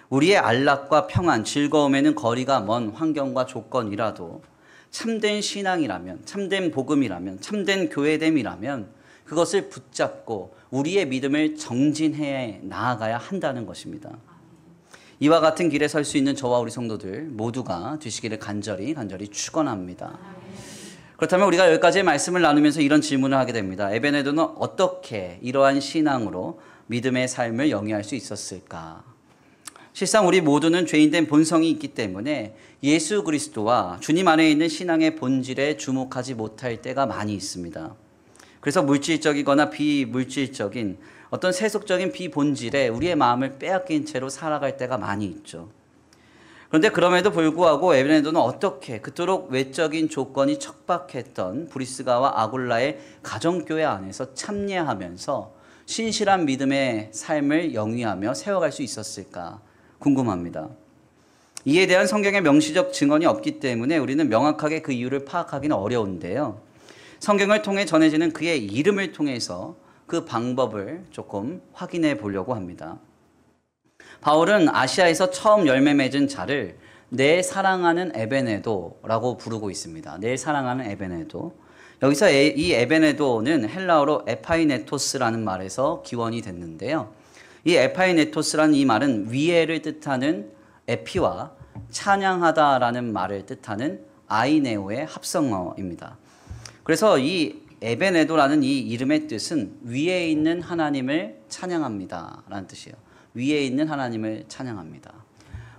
우리의 안락과 평안, 즐거움에는 거리가 먼 환경과 조건이라도 참된 신앙이라면, 참된 복음이라면, 참된 교회됨이라면 그것을 붙잡고 우리의 믿음을 정진해 나아가야 한다는 것입니다. 이와 같은 길에 설 수 있는 저와 우리 성도들 모두가 되시기를 간절히 축원합니다. 그렇다면 우리가 여기까지의 말씀을 나누면서 이런 질문을 하게 됩니다. 에베네도는 어떻게 이러한 신앙으로 믿음의 삶을 영위할 수 있었을까? 실상 우리 모두는 죄인된 본성이 있기 때문에 예수 그리스도와 주님 안에 있는 신앙의 본질에 주목하지 못할 때가 많이 있습니다. 그래서 물질적이거나 비물질적인 어떤 세속적인 비본질에 우리의 마음을 빼앗긴 채로 살아갈 때가 많이 있죠. 그런데 그럼에도 불구하고 에베네도는 어떻게 그토록 외적인 조건이 척박했던 브리스가와 아굴라의 가정교회 안에서 참여하면서 신실한 믿음의 삶을 영위하며 세워갈 수 있었을까 궁금합니다. 이에 대한 성경의 명시적 증언이 없기 때문에 우리는 명확하게 그 이유를 파악하기는 어려운데요. 성경을 통해 전해지는 그의 이름을 통해서 그 방법을 조금 확인해 보려고 합니다. 바울은 아시아에서 처음 열매 맺은 자를 내 사랑하는 에베네도라고 부르고 있습니다. 내 사랑하는 에베네도. 여기서 이 에베네도는 헬라어로 에파이네토스라는 말에서 기원이 됐는데요. 이 에파이네토스라는 이 말은 위에를 뜻하는 에피와 찬양하다라는 말을 뜻하는 아이네오의 합성어입니다. 그래서 이 에베네도라는 이 이름의 뜻은 위에 있는 하나님을 찬양합니다 라는 뜻이에요. 위에 있는 하나님을 찬양합니다.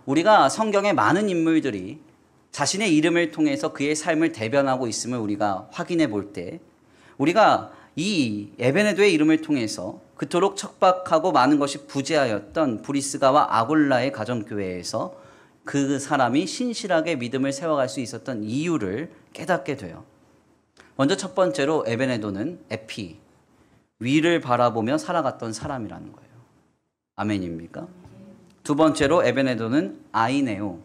우리가 성경의 많은 인물들이 자신의 이름을 통해서 그의 삶을 대변하고 있음을 우리가 확인해 볼 때 우리가 이 에베네도의 이름을 통해서 그토록 척박하고 많은 것이 부재하였던 브리스가와 아굴라의 가정교회에서 그 사람이 신실하게 믿음을 세워갈 수 있었던 이유를 깨닫게 돼요. 먼저 첫 번째로 에베네도는 에피, 위를 바라보며 살아갔던 사람이라는 거예요. 아멘입니까? 두 번째로 에베네도는 아이네오,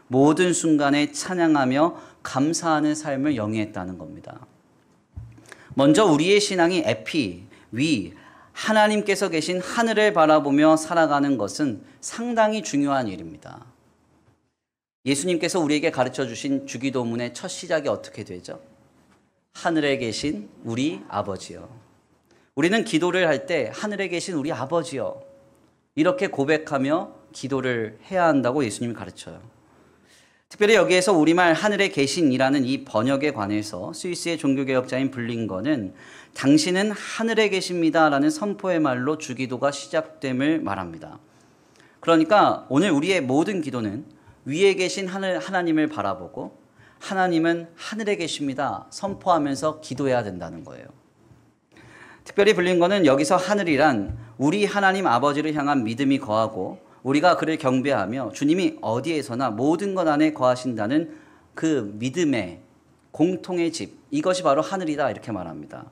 모든 순간에 찬양하며 감사하는 삶을 영위했다는 겁니다. 먼저 우리의 신앙이 에피, 위, 하나님께서 계신 하늘을 바라보며 살아가는 것은 상당히 중요한 일입니다. 예수님께서 우리에게 가르쳐 주신 주기도문의 첫 시작이 어떻게 되죠? 하늘에 계신 우리 아버지요. 우리는 기도를 할 때 하늘에 계신 우리 아버지요. 이렇게 고백하며 기도를 해야 한다고 예수님이 가르쳐요. 특별히 여기에서 우리말 하늘에 계신이라는 이 번역에 관해서 스위스의 종교개혁자인 블링거는 당신은 하늘에 계십니다라는 선포의 말로 주기도가 시작됨을 말합니다. 그러니까 오늘 우리의 모든 기도는 위에 계신 하나님을 바라보고 하나님은 하늘에 계십니다 선포하면서 기도해야 된다는 거예요. 특별히 블링거는 여기서 하늘이란 우리 하나님 아버지를 향한 믿음이 거하고 우리가 그를 경배하며 주님이 어디에서나 모든 것 안에 거하신다는 그 믿음의 공통의 집, 이것이 바로 하늘이다 이렇게 말합니다.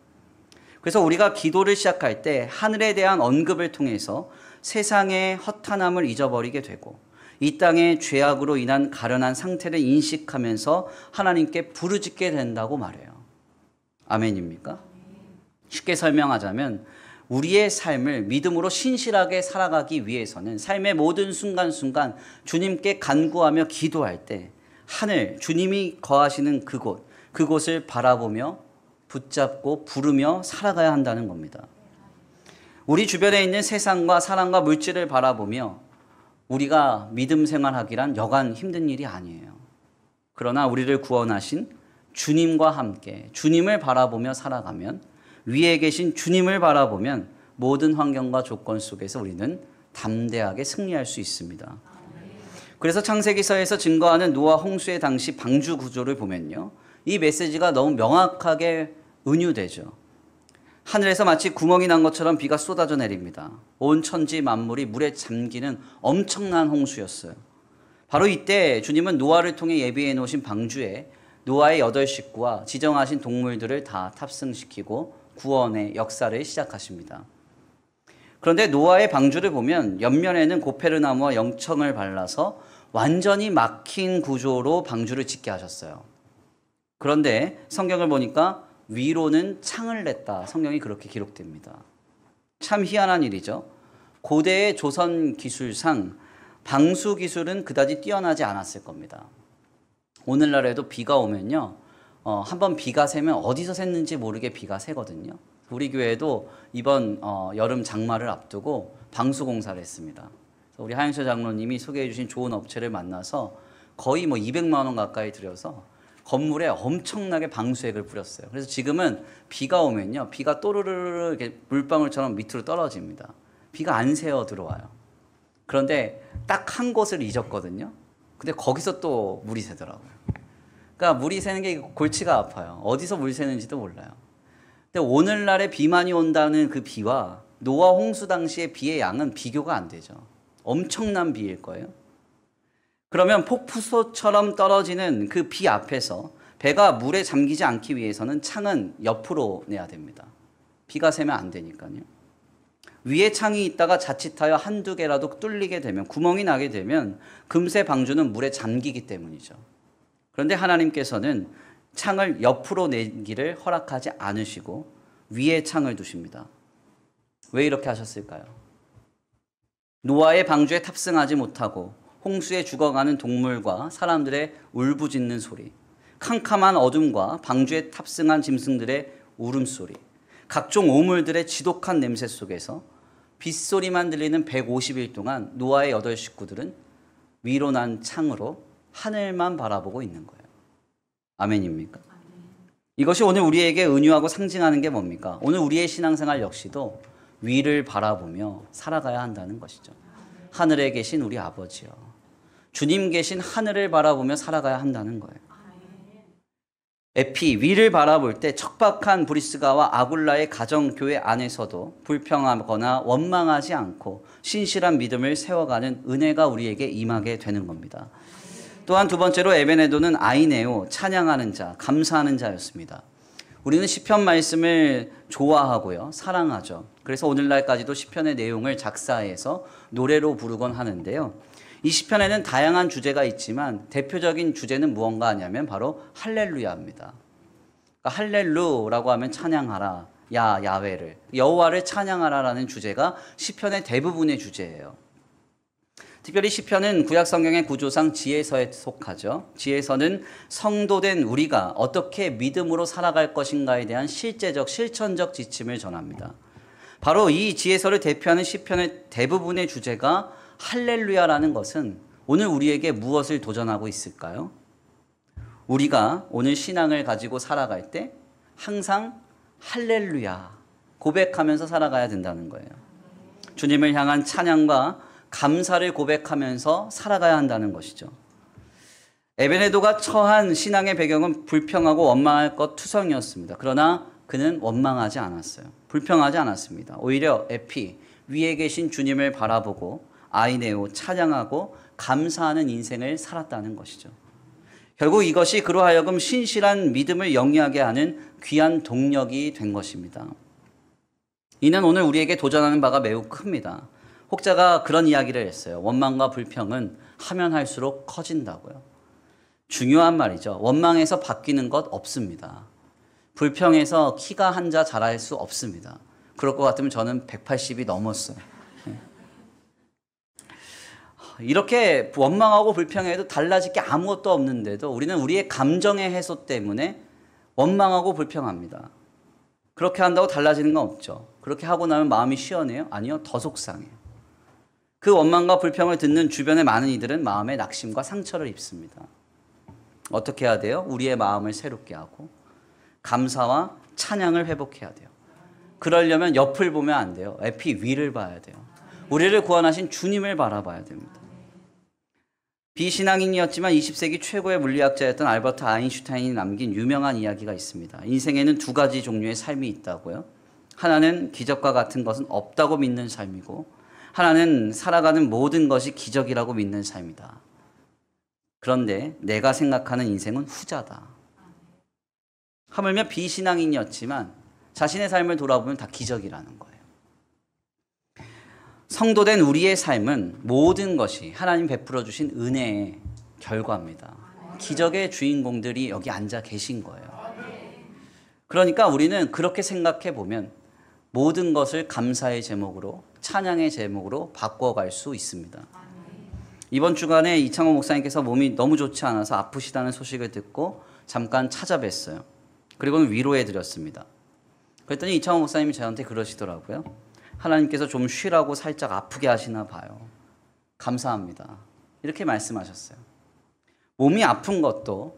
그래서 우리가 기도를 시작할 때 하늘에 대한 언급을 통해서 세상의 허탄함을 잊어버리게 되고 이 땅의 죄악으로 인한 가련한 상태를 인식하면서 하나님께 부르짖게 된다고 말해요. 아멘입니까? 쉽게 설명하자면 우리의 삶을 믿음으로 신실하게 살아가기 위해서는 삶의 모든 순간순간 주님께 간구하며 기도할 때 하늘, 주님이 거하시는 그곳을 바라보며 붙잡고 부르며 살아가야 한다는 겁니다. 우리 주변에 있는 세상과 사람과 물질을 바라보며 우리가 믿음 생활하기란 여간 힘든 일이 아니에요. 그러나 우리를 구원하신 주님과 함께 주님을 바라보며 살아가면, 위에 계신 주님을 바라보면 모든 환경과 조건 속에서 우리는 담대하게 승리할 수 있습니다. 그래서 창세기서에서 증거하는 노아 홍수의 당시 방주 구조를 보면요, 이 메시지가 너무 명확하게 은유되죠. 하늘에서 마치 구멍이 난 것처럼 비가 쏟아져 내립니다. 온 천지 만물이 물에 잠기는 엄청난 홍수였어요. 바로 이때 주님은 노아를 통해 예비해 놓으신 방주에 노아의 8 식구와 지정하신 동물들을 다 탑승시키고 구원의 역사를 시작하십니다. 그런데 노아의 방주를 보면 옆면에는 고페르나무와 영청을 발라서 완전히 막힌 구조로 방주를 짓게 하셨어요. 그런데 성경을 보니까 위로는 창을 냈다. 성경이 그렇게 기록됩니다. 참 희한한 일이죠. 고대의 조선 기술상 방수 기술은 그다지 뛰어나지 않았을 겁니다. 오늘날에도 비가 오면요, 한번 비가 새면 어디서 샜는지 모르게 비가 새거든요. 우리 교회도 이번 여름 장마를 앞두고 방수 공사를 했습니다. 그래서 우리 하영철 장로님이 소개해 주신 좋은 업체를 만나서 거의 200만 원 가까이 들여서 건물에 엄청나게 방수액을 뿌렸어요. 그래서 지금은 비가 오면요, 비가 또르르르 이렇게 물방울처럼 밑으로 떨어집니다. 비가 안 새어 들어와요. 그런데 딱 한 곳을 잊었거든요. 근데 거기서 또 물이 새더라고요. 그러니까 물이 새는 게 골치가 아파요. 어디서 물 새는지도 몰라요. 근데 오늘날에 비 많이 온다는 그 비와 노아 홍수 당시의 비의 양은 비교가 안 되죠. 엄청난 비일 거예요. 그러면 폭포수처럼 떨어지는 그 비 앞에서 배가 물에 잠기지 않기 위해서는 창은 옆으로 내야 됩니다. 비가 새면 안 되니까요. 위에 창이 있다가 자칫하여 한두 개라도 뚫리게 되면, 구멍이 나게 되면 금세 방주는 물에 잠기기 때문이죠. 그런데 하나님께서는 창을 옆으로 내기를 허락하지 않으시고 위에 창을 두십니다. 왜 이렇게 하셨을까요? 노아의 방주에 탑승하지 못하고 홍수에 죽어가는 동물과 사람들의 울부짖는 소리, 캄캄한 어둠과 방주에 탑승한 짐승들의 울음소리, 각종 오물들의 지독한 냄새 속에서 빗소리만 들리는 150일 동안 노아의 8 식구들은 위로 난 창으로 하늘만 바라보고 있는 거예요. 아멘입니까? 이것이 오늘 우리에게 은유하고 상징하는 게 뭡니까? 오늘 우리의 신앙생활 역시도 위를 바라보며 살아가야 한다는 것이죠. 하늘에 계신 우리 아버지요, 주님 계신 하늘을 바라보며 살아가야 한다는 거예요. 에피, 위를 바라볼 때 척박한 브리스가와 아굴라의 가정 교회 안에서도 불평하거나 원망하지 않고 신실한 믿음을 세워가는 은혜가 우리에게 임하게 되는 겁니다. 또한 두 번째로 에베네도는 아이네오, 찬양하는 자, 감사하는 자였습니다. 우리는 시편 말씀을 좋아하고요, 사랑하죠. 그래서 오늘날까지도 시편의 내용을 작사해서 노래로 부르곤 하는데요. 이 시편에는 다양한 주제가 있지만 대표적인 주제는 무언가 하냐면 바로 할렐루야입니다. 그러니까 할렐루라고 하면 찬양하라, 야훼를, 여호와를 찬양하라라는 주제가 시편의 대부분의 주제예요. 특별히 시편은 구약 성경의 구조상 지혜서에 속하죠. 지혜서는 성도된 우리가 어떻게 믿음으로 살아갈 것인가에 대한 실제적, 실천적 지침을 전합니다. 바로 이 지혜서를 대표하는 시편의 대부분의 주제가 할렐루야라는 것은 오늘 우리에게 무엇을 도전하고 있을까요? 우리가 오늘 신앙을 가지고 살아갈 때 항상 할렐루야 고백하면서 살아가야 된다는 거예요. 주님을 향한 찬양과 감사를 고백하면서 살아가야 한다는 것이죠. 에베네도가 처한 신앙의 배경은 불평하고 원망할 것 투성이었습니다. 그러나 그는 원망하지 않았어요. 불평하지 않았습니다. 오히려 에피, 위에 계신 주님을 바라보고 아이네오, 찬양하고 감사하는 인생을 살았다는 것이죠. 결국 이것이 그로 하여금 신실한 믿음을 영위하게 하는 귀한 동력이 된 것입니다. 이는 오늘 우리에게 도전하는 바가 매우 큽니다. 혹자가 그런 이야기를 했어요. 원망과 불평은 하면 할수록 커진다고요. 중요한 말이죠. 원망에서 바뀌는 것 없습니다. 불평에서 키가 한 자 자랄 수 없습니다. 그럴 것 같으면 저는 180이 넘었어요. 이렇게 원망하고 불평해도 달라질 게 아무것도 없는데도 우리는 우리의 감정의 해소 때문에 원망하고 불평합니다. 그렇게 한다고 달라지는 건 없죠. 그렇게 하고 나면 마음이 시원해요? 아니요, 더 속상해요. 그 원망과 불평을 듣는 주변의 많은 이들은 마음에 낙심과 상처를 입습니다. 어떻게 해야 돼요? 우리의 마음을 새롭게 하고 감사와 찬양을 회복해야 돼요. 그러려면 옆을 보면 안 돼요. 에피 위를 봐야 돼요. 우리를 구원하신 주님을 바라봐야 됩니다. 비신앙인이었지만 20세기 최고의 물리학자였던 알버트 아인슈타인이 남긴 유명한 이야기가 있습니다. 인생에는 두 가지 종류의 삶이 있다고요. 하나는 기적과 같은 것은 없다고 믿는 삶이고, 하나는 살아가는 모든 것이 기적이라고 믿는 삶이다. 그런데 내가 생각하는 인생은 후자다. 하물며 비신앙인이었지만 자신의 삶을 돌아보면 다 기적이라는 거예요. 성도된 우리의 삶은 모든 것이 하나님 베풀어 주신 은혜의 결과입니다. 기적의 주인공들이 여기 앉아 계신 거예요. 그러니까 우리는 그렇게 생각해 보면 모든 것을 감사의 제목으로, 찬양의 제목으로 바꿔갈 수 있습니다. 이번 주간에 이창호 목사님께서 몸이 너무 좋지 않아서 아프시다는 소식을 듣고 잠깐 찾아뵀어요. 그리고는 위로해 드렸습니다. 그랬더니 이창호 목사님이 저한테 그러시더라고요. 하나님께서 좀 쉬라고 살짝 아프게 하시나 봐요. 감사합니다. 이렇게 말씀하셨어요. 몸이 아픈 것도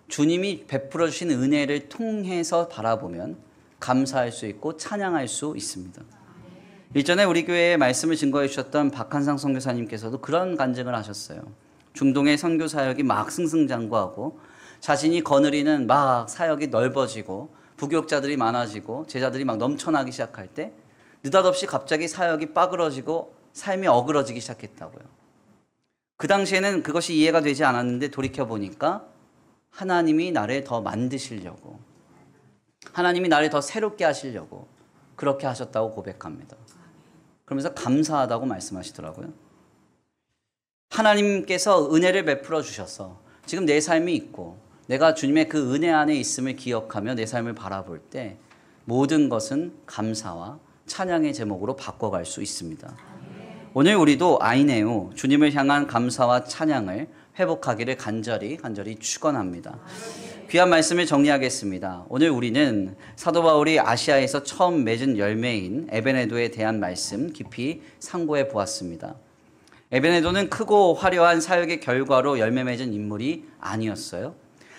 주님이 베풀어 주신 은혜를 통해서 바라보면 감사할 수 있고 찬양할 수 있습니다. 일전에 우리 교회에 말씀을 증거해 주셨던 박한상 선교사님께서도 그런 간증을 하셨어요. 중동의 선교 사역이 막 승승장구하고 자신이 거느리는 막 사역이 넓어지고 부교육자들이 많아지고 제자들이 막 넘쳐나기 시작할 때 느닷없이 갑자기 사역이 빠그러지고 삶이 어그러지기 시작했다고요. 그 당시에는 그것이 이해가 되지 않았는데 돌이켜보니까 하나님이 나를 더 만드시려고, 하나님이 나를 더 새롭게 하시려고 그렇게 하셨다고 고백합니다. 그러면서 감사하다고 말씀하시더라고요. 하나님께서 은혜를 베풀어 주셔서 지금 내 삶이 있고 내가 주님의 그 은혜 안에 있음을 기억하며 내 삶을 바라볼 때 모든 것은 감사와 찬양의 제목으로 바꿔갈 수 있습니다. 오늘 우리도 아이네오, 주님을 향한 감사와 찬양을 회복하기를 간절히 축원합니다. 귀한 말씀을 정리하겠습니다. 오늘 우리는 사도 바울이 아시아에서 처음 맺은 열매인 에베네도에 대한 말씀 깊이 상고해 보았습니다. 에베네도는 크고 화려한 사역의 결과로 열매 맺은 인물이 아니었어요.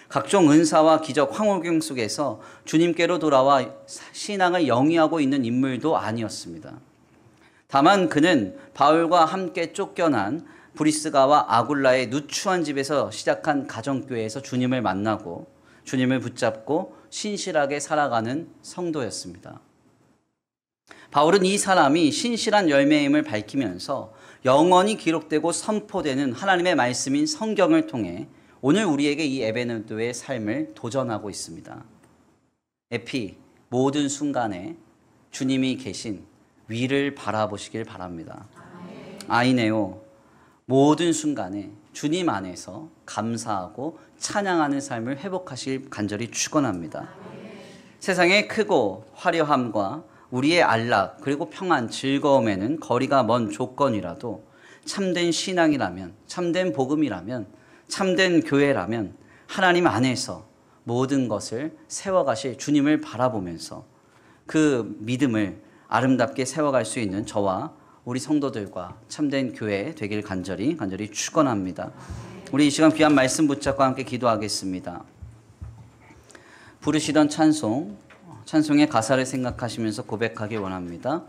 각종 은사와 기적, 황홀경 속에서 주님께로 돌아와 신앙을 영위하고 있는 인물도 아니었습니다. 다만 그는 바울과 함께 쫓겨난 브리스가와 아굴라의 누추한 집에서 시작한 가정교회에서 주님을 만나고 주님을 붙잡고 신실하게 살아가는 성도였습니다. 바울은 이 사람이 신실한 열매임을 밝히면서 영원히 기록되고 선포되는 하나님의 말씀인 성경을 통해 오늘 우리에게 이 에베네도의 삶을 도전하고 있습니다. 에피, 모든 순간에 주님이 계신 위를 바라보시길 바랍니다. 아이네오, 모든 순간에 주님 안에서 감사하고 찬양하는 삶을 회복하실 간절히 축원합니다. 세상의 크고 화려함과 우리의 안락 그리고 평안, 즐거움에는 거리가 먼 조건이라도 참된 신앙이라면, 참된 복음이라면, 참된 교회라면 하나님 안에서 모든 것을 세워가실 주님을 바라보면서 그 믿음을 아름답게 세워갈 수 있는 저와 우리 성도들과 참된 교회 되길 간절히 축원합니다. 우리 이 시간 귀한 말씀 붙잡고 함께 기도하겠습니다. 부르시던 찬송의 가사를 생각하시면서 고백하기 원합니다.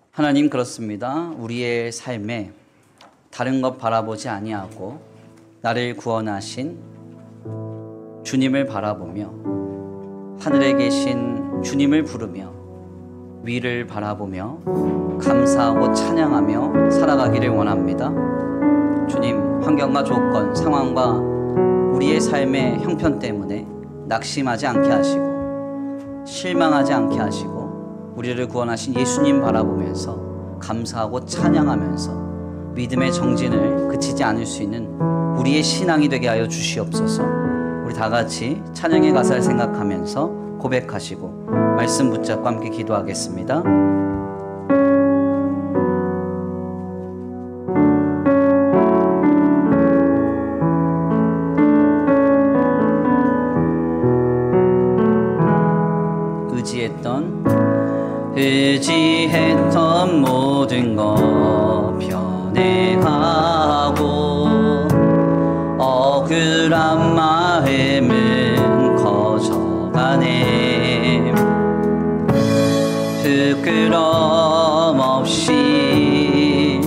하나님, 그렇습니다. 우리의 삶에 다른 것 바라보지 아니하고 나를 구원하신 주님을 바라보며 하늘에 계신 주님을 부르며 위를 바라보며 감사하고 찬양하며 살아가기를 원합니다. 주님, 환경과 조건, 상황과 우리의 삶의 형편 때문에 낙심하지 않게 하시고 실망하지 않게 하시고 우리를 구원하신 예수님 바라보면서 감사하고 찬양하면서 믿음의 정진을 그치지 않을 수 있는 우리의 신앙이 되게 하여 주시옵소서. 우리 다 같이 찬양의 가사를 생각하면서 고백하시고 말씀 붙잡고 함께 기도하겠습니다. 의지했던 모든 것 변해가고 억울한 마음은 커져가네. 부끄럼 없이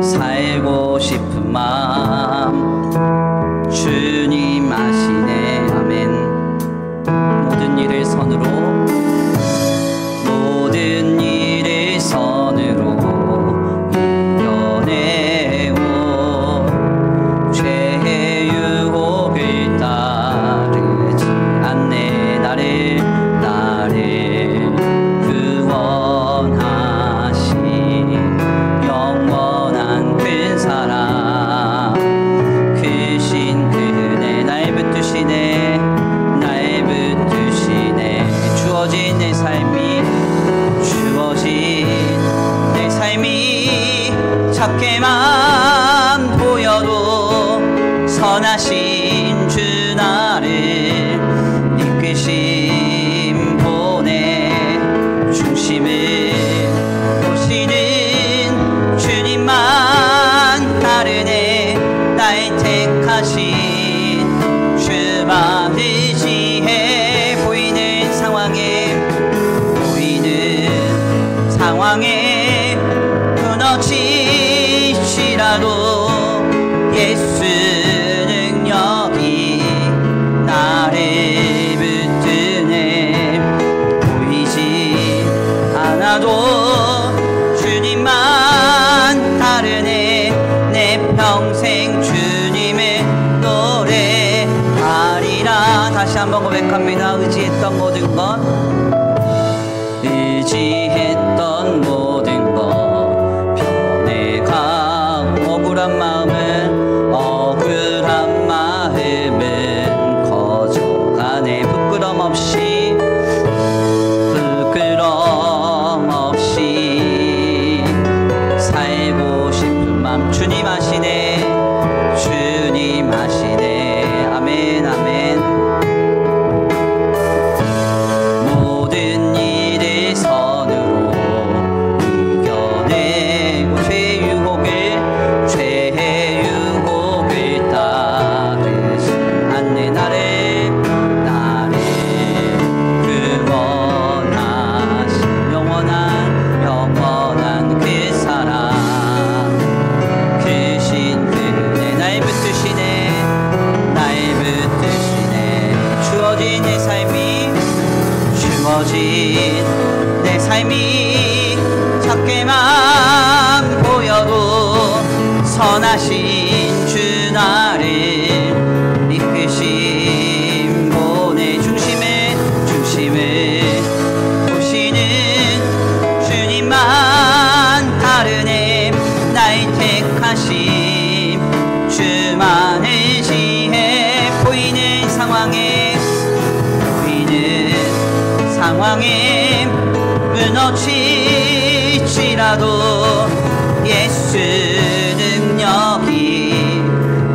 살고 싶은 마음 주님 아시네. 아멘. 모든 일을 선으로 이겨내고 죄의 유혹을 따르지 않네. 나를 구원하신 영원한 큰 사랑 크신 그네 날 붙드시네. 날 붙드시네. 주어진 내 삶이 작게만 보여도 선하신 주 나를 이끄신 분의 중심을 보시는 주님만 따르네. 날 택하신 주만 의지해. 보이는 상황에 무너지시라도 예수 능력이 나를 붙드네. 보이지 않아도 주님만 따르네. 내 평생 주님의 노래하리라. 다시 한번 고백합니다. 의지했던 모든 것 의지했던 모든 것 변해가고 억울한 마음은 커져가네. 부끄럼 없이 살고 싶은 마음 주님 아시네. 주님 아시네. 아멘 아멘. 모든 일을 선으로 이겨내고 죄의 유혹을 따르지 않네. 나를 구원하신 영원한 그 사랑 크신 그네 날 붙드시네. 주어진 내 삶이 작게만 보여도 선하신 주 나를 이끄신 분의 중심을 보시는 주님만 따르네. 날 택하신 주만 의지해. 보이는 상황에 무너지지라도 예수 능력이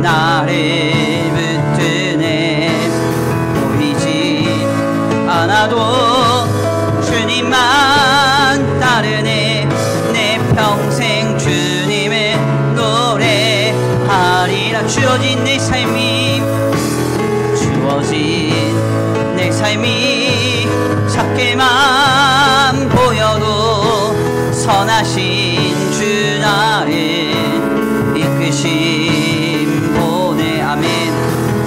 나를 붙드네. 보이지 않아도 주님만 따르네. 내 평생 주님의 노래하리라. 주어진 내 삶이 작게만 보여도 선하신 주 나를 이끄신 분의 아멘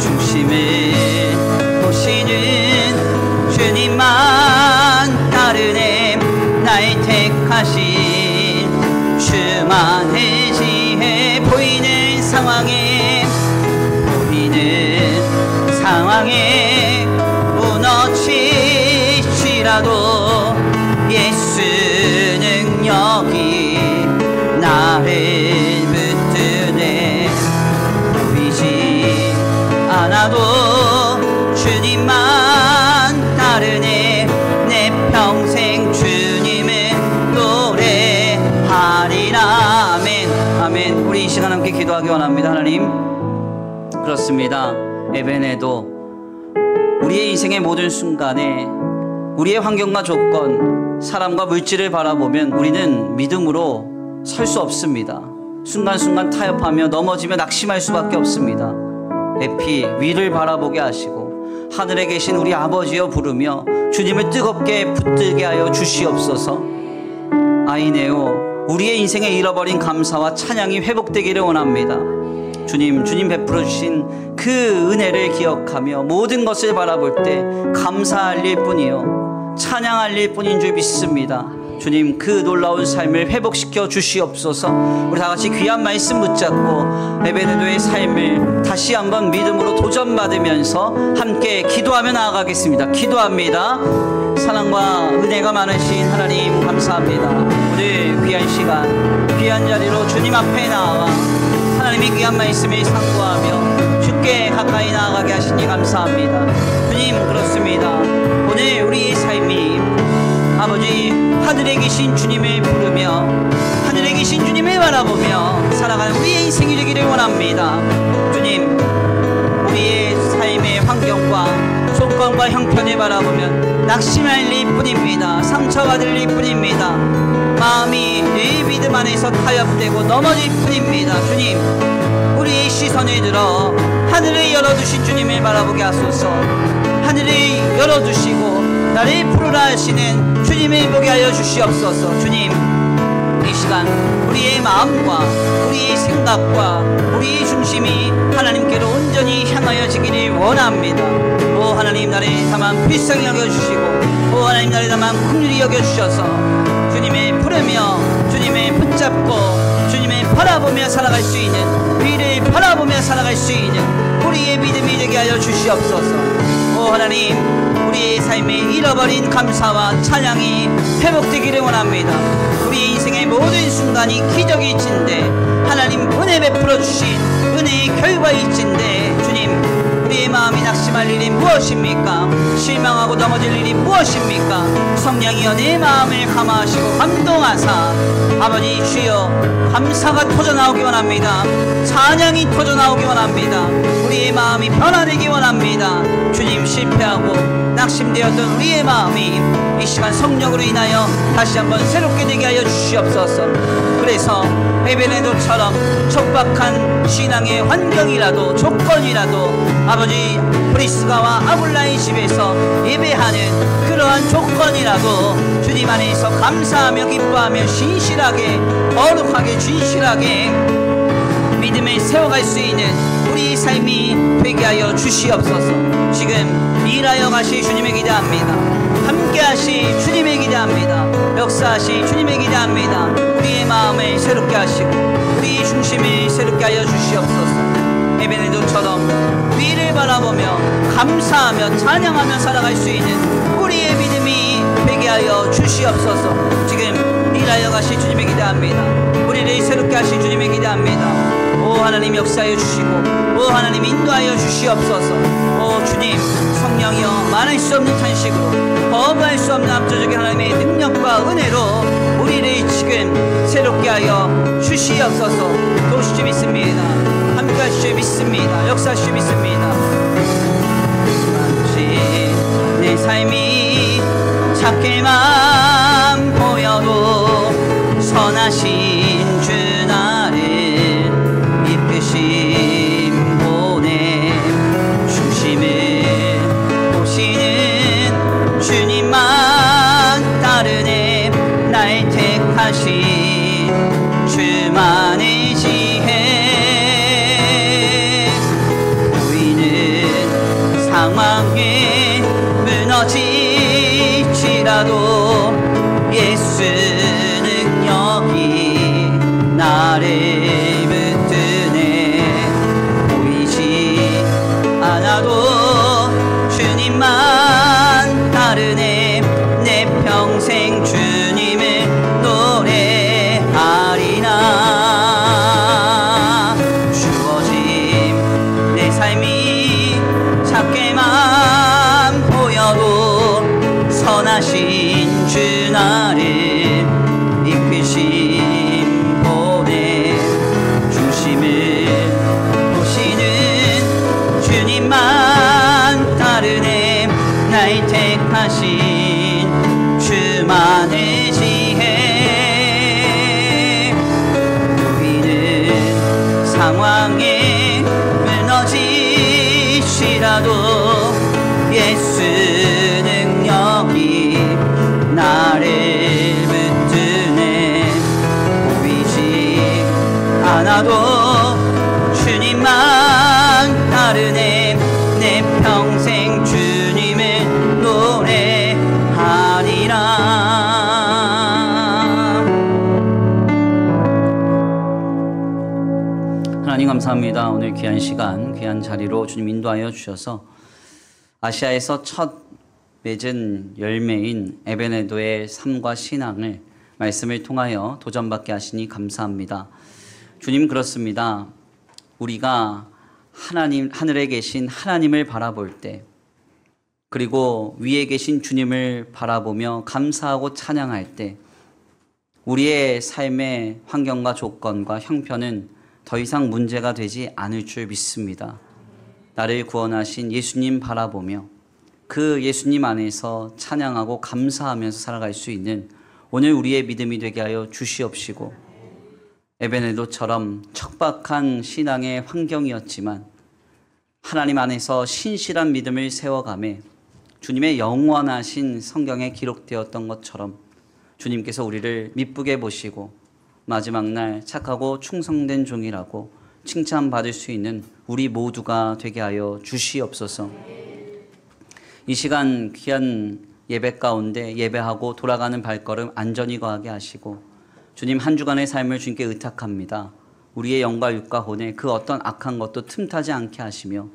중심을 보시는 주님만 따르네. 날 택하신 주만 의지해. 보이는 상황에 무너지지라도 예수 능력이 나를 붙드네. 보이지 않아도 주님만 따르네. 내 함께 기도하기 원합니다. 하나님, 그렇습니다. 에베네도 우리의 인생의 모든 순간에 우리의 환경과 조건, 사람과 물질을 바라보면 우리는 믿음으로 설 수 없습니다. 순간순간 타협하며 넘어지며 낙심할 수밖에 없습니다. 에피, 위를 바라보게 하시고 하늘에 계신 우리 아버지여 부르며 주님을 뜨겁게 붙들게 하여 주시옵소서. 아이네오, 우리의 인생에 잃어버린 감사와 찬양이 회복되기를 원합니다. 주님 베풀어 주신 그 은혜를 기억하며 모든 것을 바라볼 때 감사할 일뿐이요 찬양할 일뿐인 줄 믿습니다. 주님, 그 놀라운 삶을 회복시켜 주시옵소서. 우리 다같이 귀한 말씀 붙잡고 에베네도의 삶을 다시 한번 믿음으로 도전받으면서 함께 기도하며 나아가겠습니다. 기도합니다. 사랑과 은혜가 많으신 하나님, 감사합니다. 오늘 귀한 시간, 귀한 자리로 주님 앞에 나와 하나님의 귀한 말씀을 상고하며 주께 가까이 나아가게 하시니 감사합니다. 주님, 그렇습니다. 오늘 우리의 삶이 아버지 하늘에 계신 주님을 부르며 하늘에 계신 주님을 바라보며 살아가는 우리의 인생이 되기를 원합니다. 주님, 우리의 삶의 환경과 조건과 형편을 바라보면 낙심할 일뿐입니다. 상처받을 일뿐입니다. 마음이 늘 믿음 안에서 타협되고 넘어질 뿐입니다. 주님, 우리의 시선을 들어 하늘을 열어두신 주님을 바라보게 하소서. 하늘을 열어두시고 나를 부르라 하시는 주님을 보게 하여 주시옵소서. 주님, 이 시간 우리의 마음과 우리의 생각과 우리의 중심이 하나님께로 온전히 향하여지기를 원합니다. 오 하나님, 나를 다만 불쌍히 여겨주시고 오 하나님, 나를 다만 긍휼히 여겨주셔서 주님을 부르며 주님을 붙잡고 주님을 바라보며 살아갈 수 있는, 위를 바라보며 살아갈 수 있는 우리의 믿음이 되게 하여 주시옵소서. 오 하나님, 우리의 삶에 잃어버린 감사와 찬양이 회복되기를 원합니다. 우리 인생의 모든 순간이 기적일진데 하나님 은혜 베풀어 주신 은혜의 결과일진데 주님, 우리의 마음이 낙심할 일이 무엇입니까? 실망하고 넘어질 일이 무엇입니까? 성령이여 내 마음을 감화하시고 감동하사 아버지 주여 감사가 터져나오기 원합니다. 찬양이 터져나오기 원합니다. 우리의 마음이 변화되기 원합니다. 주님, 실패하고 낙심되었던 우리의 마음이 이 시간 성령으로 인하여 다시 한번 새롭게 되게 하여 주시옵소서. 그래서 에베네도처럼 척박한 신앙의 환경이라도 조건이라도 아버지 브리스가와 아굴라의 집에서 예배하는 그러한 조건이라도 주님 안에서 감사하며 기뻐하며 진실하게 거룩하게 진실하게 믿음을 세워갈 수 있는 우리 삶이 되게 하여 주시옵소서. 지금 일하여 가시 주님의 기대합니다. 함께 하시 주님의 기대합니다. 역사하시 주님의 기대합니다. 우리의 마음을 새롭게 하시고 우리의 중심을 새롭게 하여 주시옵소서. 에베네도처럼 위를 바라보며 감사하며 찬양하며 살아갈 수 있는 우리의 믿음이 되게 하여 주시옵소서. 지금 일하여 가시 주님의 기대합니다. 우리를 새롭게 하시 주님의 기대합니다. 오 하나님, 역사하여 주시고 오 하나님, 인도하여 주시옵소서. 오 주님, 성령이여 말할 수 없는 탄식으로 거부할 수 없는 압도적인 하나님의 능력과 은혜로 우리를 지금 새롭게 하여 주시옵소서. 도우실 줄 믿습니다. 함께 하실 줄 믿습니다. 역사하실 줄 믿습니다. 마치 내 삶이 작게만 보여도 선하신 주 나를 이끄심 보내 중심을 보시는 주님만 따르네. 날 택하신 주만의 지혜 보이는 상황에 무너질지라도 예수 능력이 나를 보이지 않아도 주님만 따르네. 내 평생 주님을 노래하리라. 주어진 내 삶이 작게만 보여도 선하신 주 나를 나도 주님만 따르네. 내 평생 주님을 노래하리라. 하나님 감사합니다. 오늘 귀한 시간, 귀한 자리로 주님 인도하여 주셔서 아시아에서 첫 맺은 열매인 에베네도의 삶과 신앙을 말씀을 통하여 도전받게 하시니 감사합니다. 주님, 그렇습니다. 우리가 하나님, 하늘에 계신 하나님을 바라볼 때, 그리고 위에 계신 주님을 바라보며 감사하고 찬양할 때, 우리의 삶의 환경과 조건과 형편은 더 이상 문제가 되지 않을 줄 믿습니다. 나를 구원하신 예수님 바라보며 그 예수님 안에서 찬양하고 감사하면서 살아갈 수 있는 오늘 우리의 믿음이 되게 하여 주시옵시고, 에베네도처럼 척박한 신앙의 환경이었지만 하나님 안에서 신실한 믿음을 세워가며 주님의 영원하신 성경에 기록되었던 것처럼 주님께서 우리를 미쁘게 보시고 마지막 날 착하고 충성된 종이라고 칭찬받을 수 있는 우리 모두가 되게 하여 주시옵소서. 이 시간 귀한 예배 가운데 예배하고 돌아가는 발걸음 안전히 거하게 하시고, 주님 한 주간의 삶을 주님께 의탁합니다. 우리의 영과 육과 혼에 그 어떤 악한 것도 틈타지 않게 하시며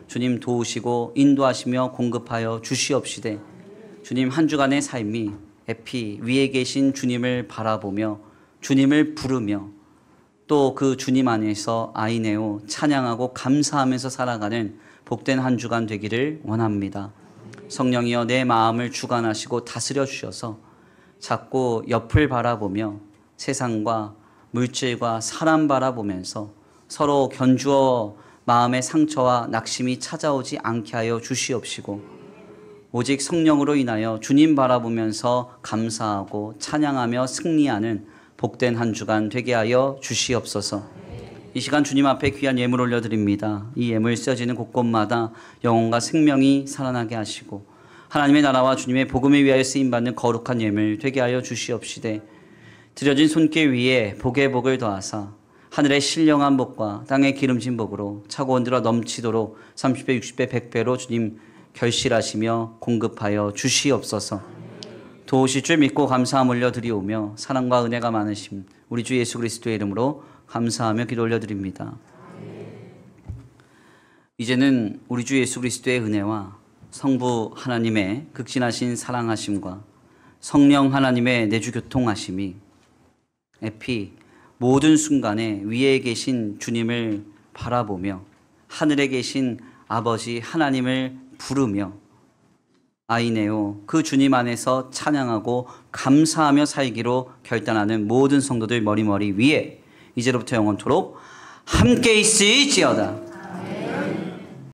주님 도우시고 인도하시며 공급하여 주시옵시되, 주님 한 주간의 삶이 에피 위에 계신 주님을 바라보며 주님을 부르며 또 그 주님 안에서 아이네오 찬양하고 감사하면서 살아가는 복된 한 주간 되기를 원합니다. 성령이여 내 마음을 주관하시고 다스려 주셔서 자꾸 옆을 바라보며 세상과 물질과 사람 바라보면서 서로 견주어 마음의 상처와 낙심이 찾아오지 않게 하여 주시옵시고, 오직 성령으로 인하여 주님 바라보면서 감사하고 찬양하며 승리하는 복된 한 주간 되게 하여 주시옵소서. 이 시간 주님 앞에 귀한 예물 올려드립니다. 이 예물 쓰여지는 곳곳마다 영혼과 생명이 살아나게 하시고 하나님의 나라와 주님의 복음을 위하여 쓰임받는 거룩한 예물 되게 하여 주시옵시되, 드려진 손길 위에 복의 복을 더하사 하늘의 신령한 복과 땅의 기름진 복으로 차고 온들어 넘치도록 30배, 60배, 100배로 주님 결실하시며 공급하여 주시옵소서. 도우실 줄 믿고 감사함 올려드리오며 사랑과 은혜가 많으심 우리 주 예수 그리스도의 이름으로 감사하며 기도 올려드립니다. 이제는 우리 주 예수 그리스도의 은혜와 성부 하나님의 극진하신 사랑하심과 성령 하나님의 내주 교통하심이 에피 모든 순간에 위에 계신 주님을 바라보며 하늘에 계신 아버지 하나님을 부르며 아이네오 그 주님 안에서 찬양하고 감사하며 살기로 결단하는 모든 성도들 머리머리 위에 이제로부터 영원토록 함께 있을지어다.